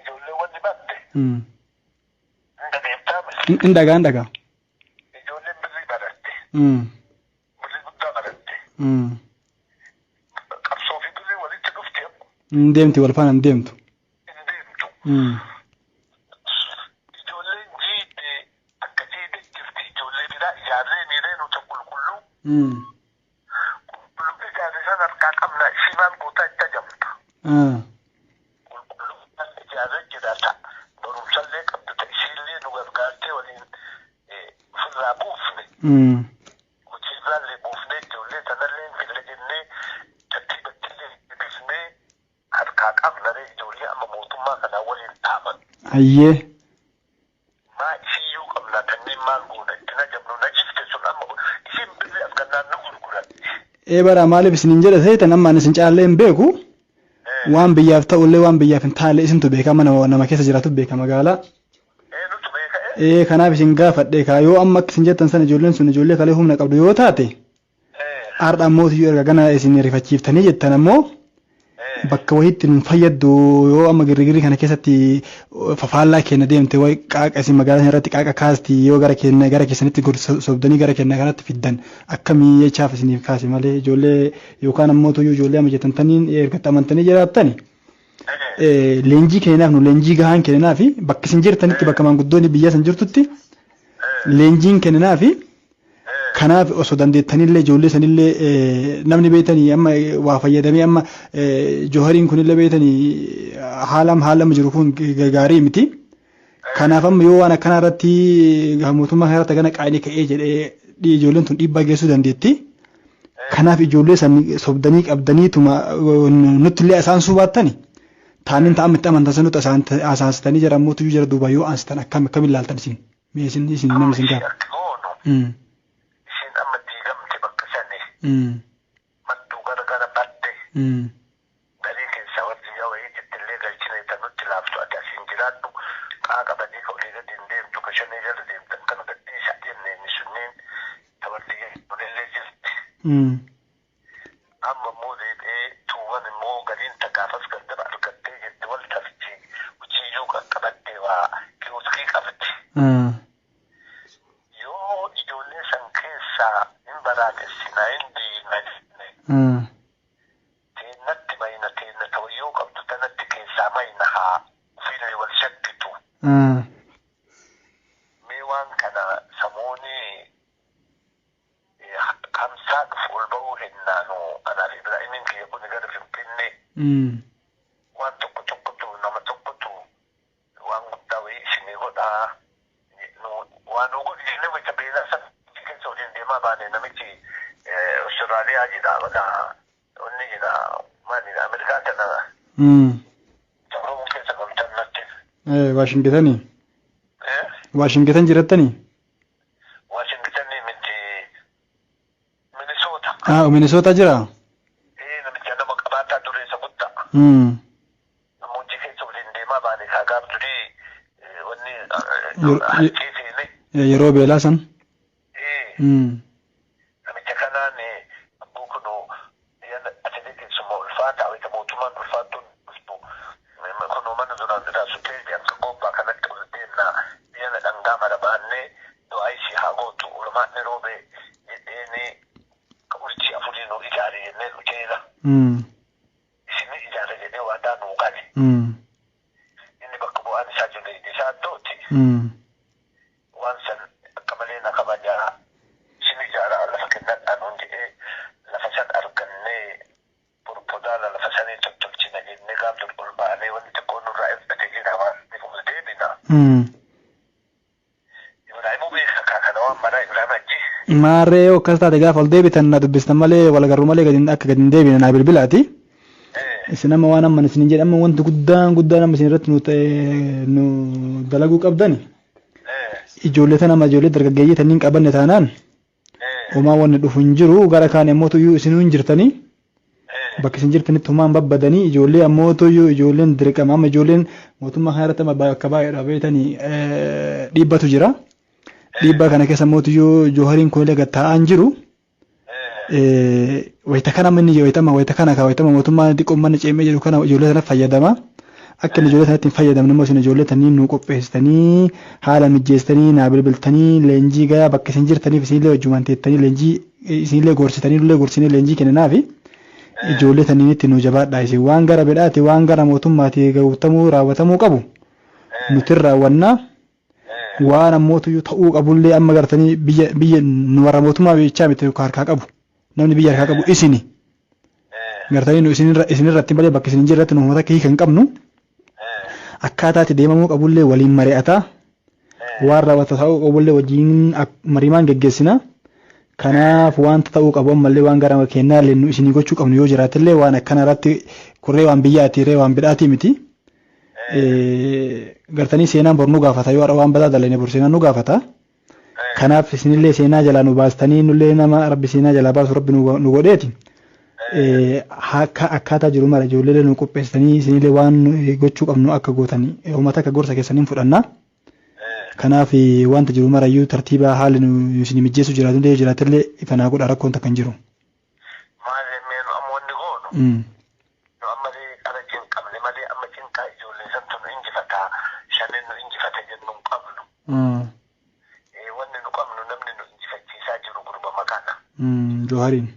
Ijoollee wanni batte. Hin dhagaa. Ijoolleen birrii baratte. Birrii guddaa baratte. Qabsoo fi birrii walitti dhufte. Hin deemti wal faana hin deemtu. Ijoolleen jiidde akka jiidde jirti ijoollee biraa ijaarree miiree nuti qulqulluu. Qulqulluu ijaarree san harkaa qabna ishii maal gootaa itti ajamta. Qulqulluu ijaarree jiraata barumsallee qabdu ta'e ishiillee nu gargaartee waliin ofirraa buufne. Hojiirraallee buufnee ijoollee sanallee filla jennee tattiibattillee bifnee harkaa qabnaree ijoollee amma mootummaa kanaa waliin dhaaban. Ayyee. Maa isiyyuu qabna kanneen maal goona itti na jabnu na jifte sun amma isin birrii afgannaan nu gurguran. Bara maaliif isin jedha seetan amma ani isin caallee hin beeku waan biyyaaf ta'ullee waan biyyaaf hin taalle isintu beeka nama keessa jiraatu beeka magaalaa. Nutu beeka. Kanaaf isin gaafadhe kaa yoo amma akka isin jettan sana ijoolleen sun ijoollee kalee humna qabdu yoo taate har'a ammoo erga gana isin rifachiiftanii jettan ammoo bakka wayitti nun fayyaddu yoo amma girigirri kana keessatti fafaallaa kenna deemte wayi qaaqa isin magaalaa irratti qaaqa kaasti yoo gara keessanitti sobdanii gara kenna kanatti fiddan akkamii jechaaf isiniif kaase malee ijoollee yookaan ammoo ijoollee amma jettantaniin ergatti amantanii jiraattani. Leenjii kennaaf nu leenjii gahaan kennaaf bakka isin jirtanitti bakka maanguddoonni biyya san jirtutti leenjiin kennaaf kanaaf osoo dandeettanillee ijoollee sanillee namni beetanii amma waa fayyadamee amma johariin kunillee beetanii haalam jiru kun gaarii miti. Kanaaf amma yoo waan akkanaa irratti mootummaa kanarratti gana qaanii ka'ee jedhee ijoolleen tun dhiibbaa geessuu dandeetti. Kanaaf ijoollee san sobdanii qabdaniituma nuttillee asaansuu baattani. Taaniin ta'amitti amantan sanutti asaastanii jira mootuu jira duuba yoo aanstan akkamiin laaltan isin meesin isin namni isin gaafa. Isin amma diigamte bakka sanii. Madduu gara baadiyyaa garii keessa warri wayii ittillee galchina tanutti laaftu ati asiin jiraadhu qaaqabanii ka'ulee gadi hin deemtu ka shanii jala deemtan kana gadhiisa jenneen sunniin tawarri illee jirti. Amma immoo deebi'ee tuuwwan immoo galiin takaafas gandaba argattee jirti wal tarti hujiyyuu qaqqabattee waa kiyooskii qabdi. Yoo ijoollee san keessaa hin baraatessinaa hin diinna teennatti mayna teenna ta'uyyoo qabdu tanatti keessaa mayna haa ufiillee wal shakkitu. Mee waan kana samoonii kamsaa dhufu ol ba'uu hennaanu anaaf Ibraahimin kiyya kun gara Finfinnee waan tokkotu nama tokkotu waan guddaa wayii isinii godhaa waan godhine wayita beelaa sana keessa waliin deemaa baane namichi Austraaliyaa jedha onni jedha maalidha Ameerikaa tana Oromoo keessa galtan natti. Waashingtan jirattanii? Waashingtanii miti Minisoota. Minisoota jira? Namicha nama qabaataa dureessa guddaa. Namoonni keessa waliin deemaa baane kaagaaf durii wanni harkee seene. Yeroo beelaa san? Namicha kanaan abbuu kunuu atilee keessumaa ulfaataa wayita mootummaan ulfaattuun dhuftu kunuu mana duraan midhaasutee akka qobbaa kanatti ol deemnaa biyya dhangaa mara baannee du'aa ishii haa gootu ulmaanni roobee jedheeni urjii afurii nu ijaare jennee nu jeela. Isinni ijaare jedhee waadaa nuu gale. Inni bakka bu'aan isaa jiru isaa iddootti. Waan san akka malee na kabajaa isin ijaaraa lafa kennadhaan nuun jedhee lafa san argannee burpodaala lafa sanii tottolchina jennee gaaf dur ol baanee wanti xiqqoo nurraa eebbate jira waan ol deebina. Ibraahimuu beeka kana waan maraa Ibraahim ajji. Maarree akkas taate gaafa ol deebitan na dubbistan malee wal agarru malee akka gadi hin deebine naa bilbilaati. Isin amma waan amma isin jedhe amma wanti guddaan amma isin irratti nu dalaguu qabdani. Ijoollee tana amma ijoollee dargaggeeyyii tanniin qabanne taanaan homaa wanni dhufu hin jiru gara kaan ammootu isin hin jirtanii bakka isin jirtanitti homaan babbadanii ijoollee ammootu ijoolleen dirqama amma ijoolleen mootummaa kana irratti amma akka baay'eedha beetanii dhiibbatu jira. Dhiibbaa kana keessa ammootu joohariin kun illee gattaa'aan jiru. Wayita kana manni wayita kana mootummaa xiqqoo manni ceemee jiru kana ijoollee sana fayyadama. Akka ijoollee sanatti hin fayyadamne immoo isin ijoollee tanii nu qopheessitanii haala mijeessitanii naa bilbiltanii leenjii gayaa bakka isin jirtaniif isinillee wajjumaan teettanii leenjii isinillee gorsitanii nullee gorsinee leenjii kenninaaf ijoollee taniinitti nu jabaadhaa isin waan gara bedhaati waan gara mootummaati ga'uutamuu raawwatamuu qabu nuti raawwannaa waan ammootu ta'uu qabullee amma gartanii biyya nu warra mootummaa biyyichaa miti harkaa qabu namni biyya harkaa qabu isini gartanii nu isinirratti malee bakka isin jirratti nu uummata akka hiika hin qabnu. Akkaataatti deemamuu qabullee waliin mari'ataa waan raawwata ta'uu qabullee wajjin mariimaan geggeessina. Kanaaf wanta ta'uu qabu ammallee waan gara kennaallee nu isinii gochuu qabnu yoo jiraatillee waan akkana irratti kurree waan biyyaatiiree waan bidhaatii miti. Gartanii seenaan bor nu gaafata yoo waan badaa dalane bor seenaan nu gaafata. Kanaaf isinillee seenaa jalaa nu baastanii nullee nama rabbi seenaa jalaa baasu rabbi nu godheeti. Akkaataa jiru mara ijoollee nu qopheessanii isinillee waan gochuu qabnu akka gootanii uummata akka gorsa keessaniin fudhannaa. Kanaaf wanta jiru mara iyyuu tartiibaa haalli nu isin mijeessu jiraatullee jiraatillee ifanaa godha rakkoon takka hin jiru. Maali meen ammoonni goonu. Nu ammallee qarachi hin qabne malee amma cinqaa ijoollee santu nu injifataa shanin nu injifate jennu hin qabnu. Wanni nu qabnu namni nu injifachiisaa jiru gurbama kana. Joohariin.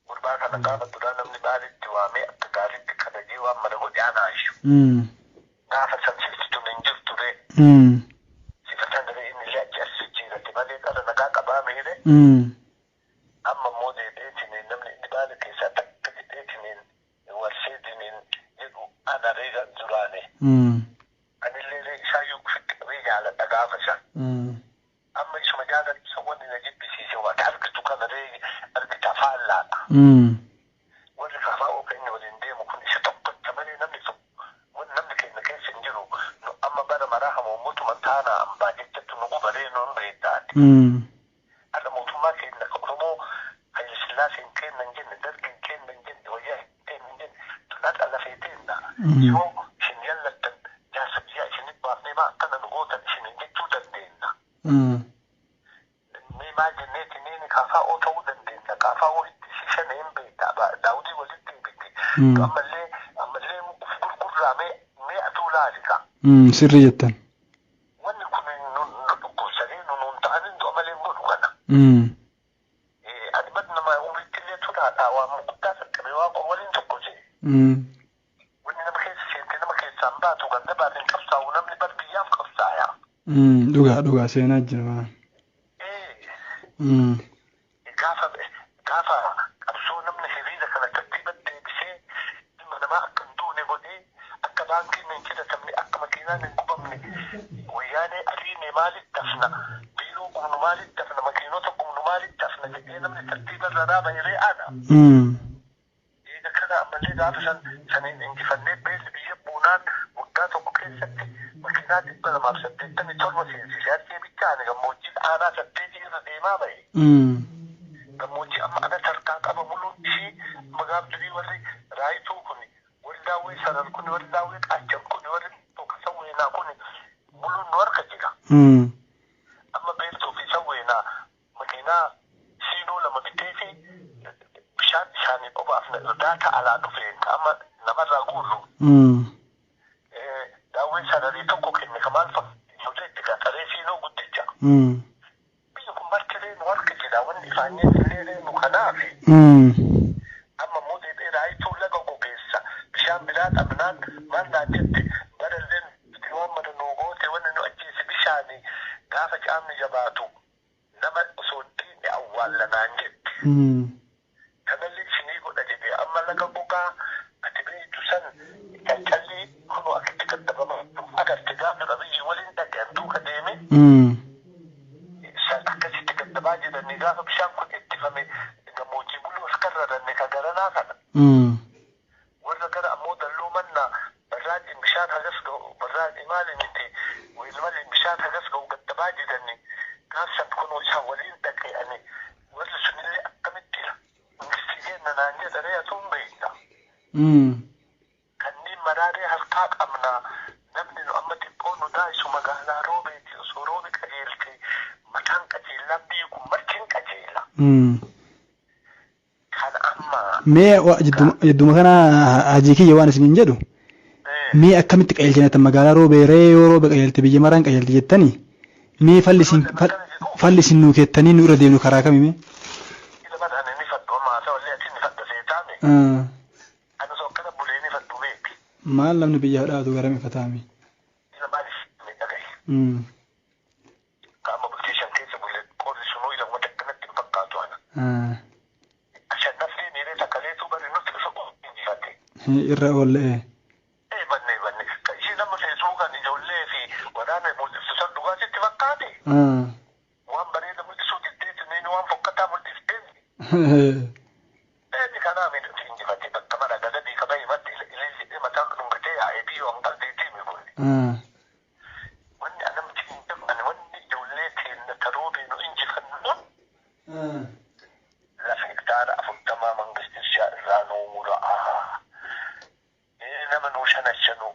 Gurbaa kana gaafa duraa namni baalitti waamee akka gaariitti kadhajee waan mana godhe anaashu. Gaafa sansiftuun hin jirture. Sifatan daree inni illee achi as jijjiirratti malee qara nagaa qabaa meere. Amma immoo deebi'eetiniin namni inni baala keessaa takka jedheetiniin warseetiniin jedhu ana reega duraane. Anillee isaayyuu qabee jaaladha gaafa isa. Amma isuma jaaladha wanni na jibbisiise waan argitu kana argita faallaadha. Warri kafaa'oo keenya waliin deemu kun isa tokkocha malee namni keenya keessa hin jiru amma bara maraa hamoomotuma taana ambaa jechatti nu gubaree nuun beektaati. Haala mootummaa keenya Oromoo Haile Sillaaseen kee yoo isin yallattan jaarsa biyyaa isinit baafnee maa akkana nu gootan isinin jechuu dandeenya. Mee maal jenneeti neeni kaafaa oo ta'uu dandeenya kaafaa oo itti shishanee hin beekta daawudii walitti hibiti. Ammallee uf gurgurraa mee atuu laalika. Sirrii jettan. Wanni kun nu dhukkubsanii nuun ta'anii du'a malee hin godhu kana. Ani bad nama umrittillee turaadhaa waan guddaa saqqabee waan waliin tokko jee. Wanni nama keessa seentee nama keessaan baatu ganda baateen qabsaa'u namni bar biyyaaf qabsaa'aa. Dhugaa seenaa jira. Gaafa qabsoo namni hiriira kana tartiiba deebisee dhimma namaa akka hin duune godhee akka baankiin hin cidhatamne akka makiinaan hin gubamne wayyaanee ariine maalitti hafna biiroo gumnu maalitti hafna makiinota gumnu maalitti hafna jedhee namni tartiiba irra dhaaba hiree aana. Eega kana ammallee gaafa saniin injifannee beelli biyya buunaan waggaa tokko keessatti makiinaa 287 seensisee argee bichaane gammoojjiin aanaa 8 irra deemaa ba'e. Gammoojjii amma ana tarkaa qaba muluun ishii magaabdurii warri raayituu kun warri daawwee sarar kun warri daawwee qaachan kun warri tokko sawweenaa kun muluun nu harka jira. Amma beeltuu fi sawweenaa makiinaa siinoo lama bitee fi bishaan isaanii qofaaf daata alaa dhufeen amma namarraa guurru. Daawween sararii tokko kenne kamaal fakkaatu itti qaxaree siinoo guddicha. Biyya kun martilee nu harka jira wanni ifaanyee illee nu kanaafi. Amma immoo deebi'ee raayituu laga gogeessa bishaan biraa dhabnaan maal naa jette baralleen uummata nu goote wanni nu ajjeese bishaanii gaafa caamni jabaatu nama osoo diinni awwaallanaan jetti. Kanallee isinii godha jedhee amma laga gogaa ati beektu san calcallii kunoo akitti gaddabama agarte gaafa qabiyyii waliin dhaqeen duuka deeme. Akkasitti gaddabaa jedhanii gaafa bishaan kun ittifame gammoojjii buluu as karraranne ka garanaa kana. Warra gara ammoo dalloo mannaa barraaqin bishaan hagas ga'u barraaqii maali miti wilmaliin bishaan hagas ga'u gaddabaa jedhanii gaafsan kunoo isaan waliin dhaqe'anii warri sunillee akkamitti ministiigeenna naan jedharee atuun beekta. Kanneen maraaree harkaa qabnaa namni nu amma xiqqoo nu daa'isu magaalaa roobeeti osoo roobe qajeelte mataan qajeellaan biyyi kun martiin qajeela. Kan amma. Mee jidduma kana hajii kiyya waan isiniin jedhu. Mee akkamitti qajeelchinatan magaalaa roobee yoo roobe qajeelte biyya maraan qajeelte jettanii mee falli isin nuu keettanii nu irra deemnu karaa kami mee? Ilma dhani ni fadhu ammaa ta'u illee ati ni fadda seetaame. Ani osoo akkana bulee ni fadhu beeki. Maal namni biyyaa dhaatu gara mifataami? Ila maaliif ni dhagaye? Qaama bulchiishan keessa bulee qoodni sunuu ila wanta akkanatti hin fakkaatu ana. Ashannafni miiree takkaleetu bari nuti osoo injifate. Irra oollee. Banne. Ishii nama feesbuukaan ijoollee fi waraana mul'iftu san dhugaatitti fakkaate. Waan bareeda mul'isuu diddeetti ni waan fokkataa mul'ifteeni. Eebi kanaa miidhagsi injifatee bakka mara gagadii qaba himatti illee mataan dhungatee yaa'ee biyyoo hanqal deetii mi kun. Wanni anamti hin dabane wanni ijoollee teenya taroobee nu injifannu. Lafa hektaara 40 mangistichaa irraa nuu mura'a. Nama nuu shanashanu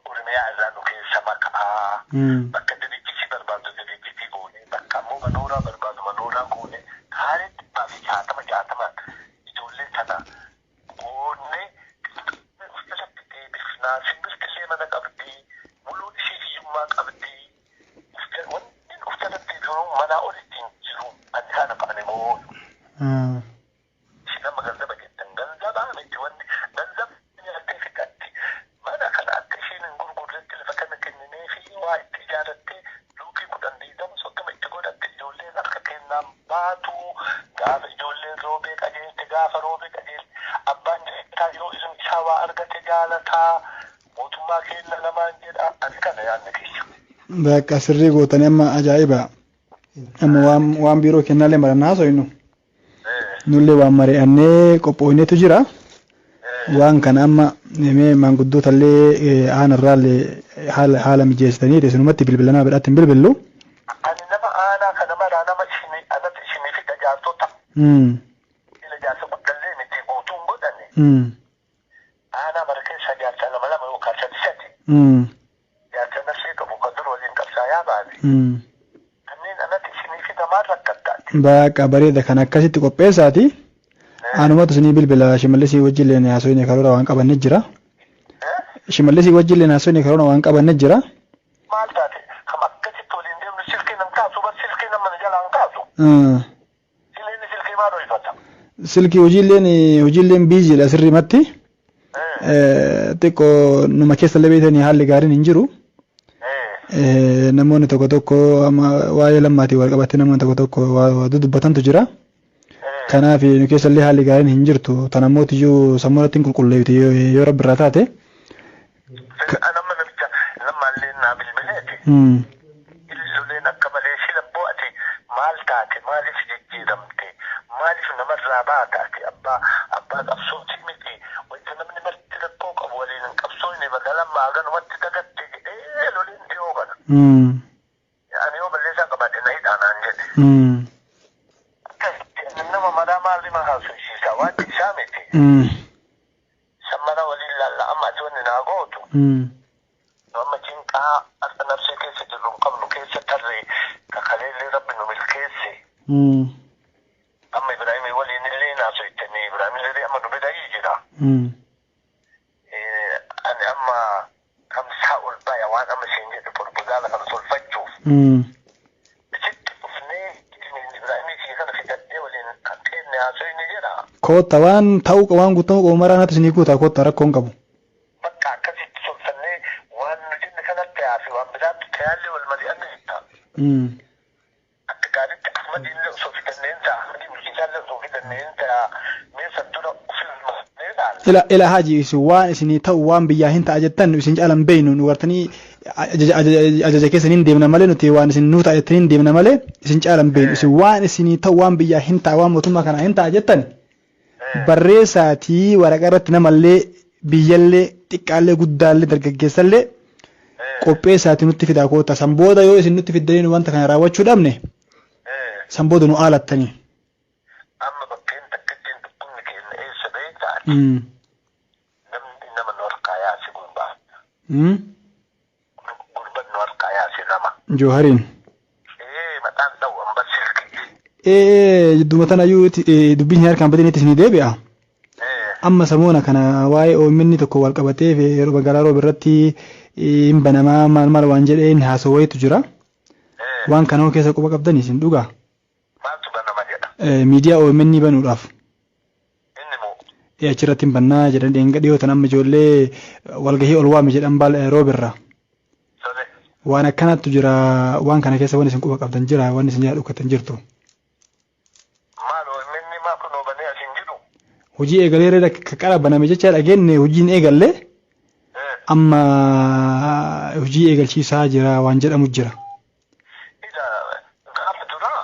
Oromiyaa irraa nu keessa maqaa. Bakka diriichitti barbaadu diriichitti goone bakka ammoo manooraa barbaadu manooraa goone haalitti fi 60 ijoollee sana goone uffatatti deebifnaa simbirti ishee mana qabdi muluun ishee hiyyummaa qabdi wanni uffatatti jiru manaa olitti hin jiru ani kana fa'ane moo nama ganzaba jettan ganzabaa miti wanni ganzaba nyaattee fixatti mana kana akka isheen hin gurgurretti lafa kana kenninee fi waa itti ijaarrattee luukii 10 itti godhatte ijoolleen harka kennaan baatu gaafa ijoolleen roobee qajeelte gaafa roobee qajeelte abbaan jireenyaa yoo isin isaa waa argate jaalataa mootummaa keenya lamaan jedha ani kana yaadne keessa. Bakka sirrii gootanii amma ajaa'iba. Amma waan biiroo kennaalee marannaa haasofnu. Nullee waan mari'annee qophoonneetu jira. Waan kana amma maanguddootallee aanarraallee haala mijeessitanii teessinumatti bilbilanaa bidhaatti hin bilbillu. Ani nama aanaa kana maraa nama anatti isinii fi tajaajiltoota. Ila jaarsa guddallee miti guutuun godhani. أنا مركز جالس أنا ملا ما وكالة ساتي جالس نفسي كبوكدر ولين كبسا يا بعدي أنين أنا تسيني في دمار ركبتات باك بريدة كان أكاسيت قبيساتي أنا ما تسني بالبلا شمالسي وجه لنا سويني كرونا وانك أبى نجرا شمالسي وجه لنا سويني كرونا وانك أبى نجرا مالتاتي كم أكاسيت ولين ديم نسلكي نمكاسو بس سلكي نمن جل أنكاسو سلكي سلكي ما روي فتا سلكي وجه لين بيجي لأسري متي تكو نما كيس اللي بيتني حال لقارين إنجرو namoonni tokko tokko amma waa'ee lammaatii wal qabatee namoonni tokko tokko waa dudubbatantu jira. Kanaaf nu keessa illee haalli gaariin hin jirtu. Tan ammoo iyyuu sammuu irratti hin qulqulleeffite yoo rabbi irraa taate. Anamma namicha lammaallee naa bilbileeti. Ililooleen akka malee sila bo'ate maal taate maaliif jijjiiramte maaliif namarraa baataate abbaa qabsootii miti wanta namni marti rakkoo qabu waliin hin qabsoofne bakka lammaa ganumatti dagatte jedhee loliin dhiyoo kana. Ani yoo balleessaa qabaate na hidhaanaan jedhe. Nama madaa maalli ma haasofsiisa waan isaa miti. Sammana waliin laalla amma ati wanni naa gootu. Amma cinqaa akka nabsee keessa jirru hin qabnu keessa tarree kakaleellee rabbi nu milkeesse. Amma Ibraahimii waliin illee naasoo ittanii Ibraahimii illee amma nu bidayii jira. Ani amma kamsaa ol baya waan amma isheen jedhu portugaala kana tolfachuuf. Sitti dhufnee Ibraahimii kiyya kana fidadhee waliin kan teenne haasoo inni jedha. Kootta waan ta'uu waan guutamuu qabu maraa natti isinii guutaa kootta rakkoo hin qabu. Bakka akkasitti tolfannee waan nu jenne kanatti haafi waan biraatti tayaallee wal mari'anne jetta. Akka gaariitti Ahmadiin illee osoo fidanneen ta'a Ahmadii bulchiisaa illee osoo fidanneen ta'a meeshaa dura ofirmannee ta'a. Ila haaji isin waan isinii ta'u waan biyyaa hin ta'a jettan isin caalan beeynu nu gartanii ajaja keessan hin deemna malee nuti waan isin nuu ta'a jettanii hin deemna malee isin caalan beeynu isin waan isinii ta'u waan biyyaa hin ta'a waan mootummaa kanaa hin ta'a jettan barreessaatii waraqaa irratti namallee biyyallee xiqqaallee guddaallee dargaggeessallee qopheessaatii nutti fidaa koota san booda yoo isin nutti fiddanii wanta kana raawwachuu dhabne san booda nu aalattanii. Amma bakkeen takkittiin dhukkubni keenya eessa beektaa? Namni nama nu harkaa yaasi gurbaa. Gurban nu harkaa yaasi nama. Joohariin. Maqaan dha'u hamba silki. Jidduma tanayyuu dubbiin harkaan badanii isin deebi'a. Amma samoona kana waa'ee oomishnii tokko wal qabatee yeroo magaalaa rooba irratti hin banamaa maal waan jedheen haasawwayitu jira. Waan kana keessa quba qabdan isin dhugaa. Maaltu banama jedha? Miidiyaa oomishnii banuudhaaf. Inni moo? Achirratti hin bannaa jedhan dhiyootan amma ijoollee walgahii ol waame jedhan roobirra. Waan akkanattu jira waan kana keessa waan isin quba qabdan jira waan isin yaa dhukkatan jirtu. Hojii eegalee akka qara baname jecha dhageenye hojiin eegalle amma hojii eegalchiisaa jira waan jedhamu jira. Gaafa duraa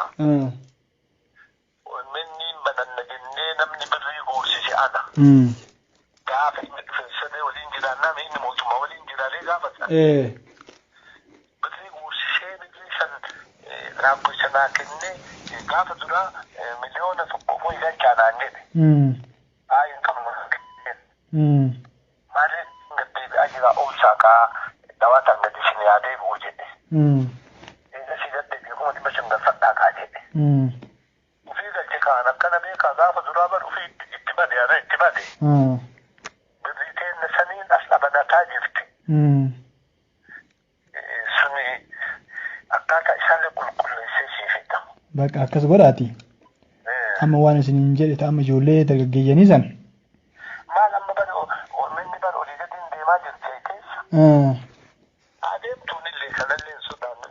manni bananna jennee namni birrii guursise ana. Gaafa inni dhufeessanii waliin jiraannaa inni mootummaa waliin jiraalee gaafa sana. Birrii guursisee birrii san raabbo sanaa kennee gaafa duraa miliyoona tokko ho'i galchaanaan jedhe. Ayin kamu mari ngerti aja Osaka dawatan di sini ada ibu jadi. Ini sudah jadi kamu di macam dah fakta kaje. Ufi dah cekak anak kan ada kaza fazurabar ufi ittiba dia ada ittiba dia. Berita nasani asla bana tajirti. Suni akak isale kul sesi fita. Baik akas berarti. Amma waan isin jedhe amma ijoollee dargaggeeyyanii san. Maal amma bara ormanni bara olii gadi hin deemaa jirti keessa. Adeemtuun illee kanallee sodaannu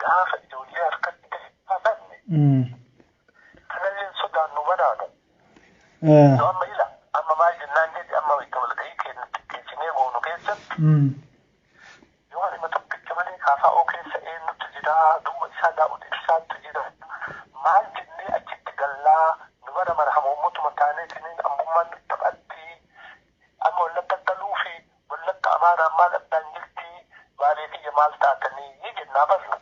gaafa ijoollee harkatti hafanne. Kanallee sodaannu banaanu. Amma maal jennaan jedhe amma itti walgahii keessinee goonu keessatti. Yoo dhimma tokkicha malee kaafa'oo keessa eenyutu jira duuba isaa daa'utu isaatu jira. Maal jennee achitti gallaa dubara marhamoo mootummaa taaneetiin ambummaan taphatti amma wallagga galuu fi wallagga amaanaan maal addaan jirti baalee kiyya maal taatanii ni jennaa barra.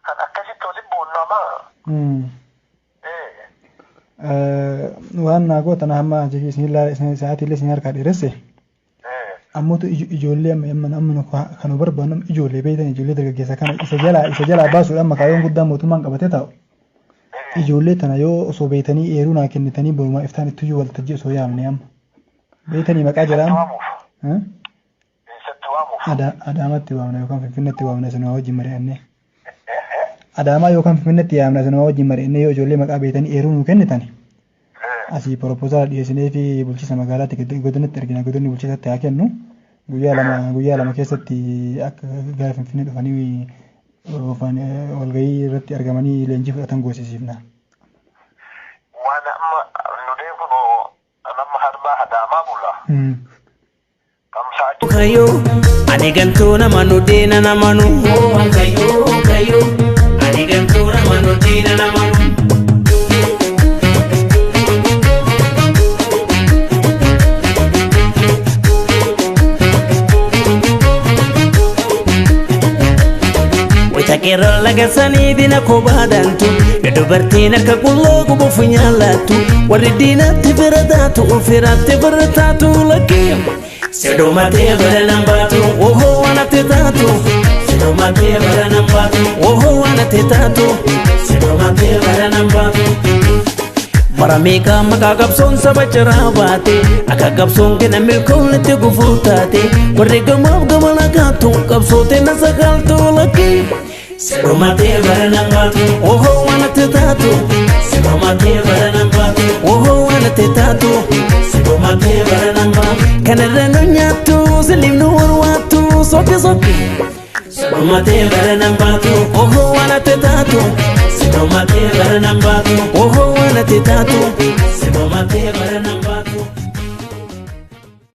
Kan akkasitti waliin boonnamaa. Waan naa gootana hamma isin sa'aatillee isin harkaa dheeresse. Ammoo ijoollee amma kan barbaannu ijoollee beektan ijoollee dargaggeessa kana isa jalaa baasuudhaan maqaayoon guddaan mootummaan qabatee taa'u. Ijoollee tana yoo osoo beekanii eeruu naa kennitanii borumaa iftaan itti waltajjii osoo yaamne amma. Beekanii maqaa jedhamu. Adaamatti waamna yookaan Finfinneetti waamna isin wajjin mari'annee. Adaamaa yookaan Finfinneetti yaamna isin wajjin mari'annee yoo ijoollee maqaa beekanii eeruu nuu kennitan. Asii proposal dhiyeessinee fi bulchiinsa magaalaatti godinatti ergina godinni bulchiinsatti haa kennu. Guyyaa lama keessatti akka gara Finfinnee dhufanii walgahii irratti argamanii leenjii fudhatan goosisiifna. Waan amma nu deemnu nama harbaa Adaamaa bulla. Kayo, ani gantuu nama nu diina nama nu. Kayo, ani gantuu nama nu diina nama nu. Takirra laga sanii dina kobaadhantu dubartiin akka qulloo gubu funyaalatu warri diinatti bira taatu ufiraatti bira taatu lakkee sedomatee bira nambaatu ohoo wanatti taatu sedomatee bira nambaatu ohoo wanatti taatu sedomatee bira nambaatu. Maramika maka gabson saba jara baate aka gabson kena milkon itti gufuu taate warri gamaaf gamana gaatu qabsoote na sagaltu lakkee. Sedomatee bara nambaatu ohoo wanatti taatu sedomatee bara nambaatu ohoo wanatti taatu sedomatee bara nambaatu kanarra nu nyaattu siliif nu warwaattu sokke sedomatee bara nambaatu ohoo wanatti taatu sedomatee bara nambaatu ohoo wanatti taatu sedomatee bara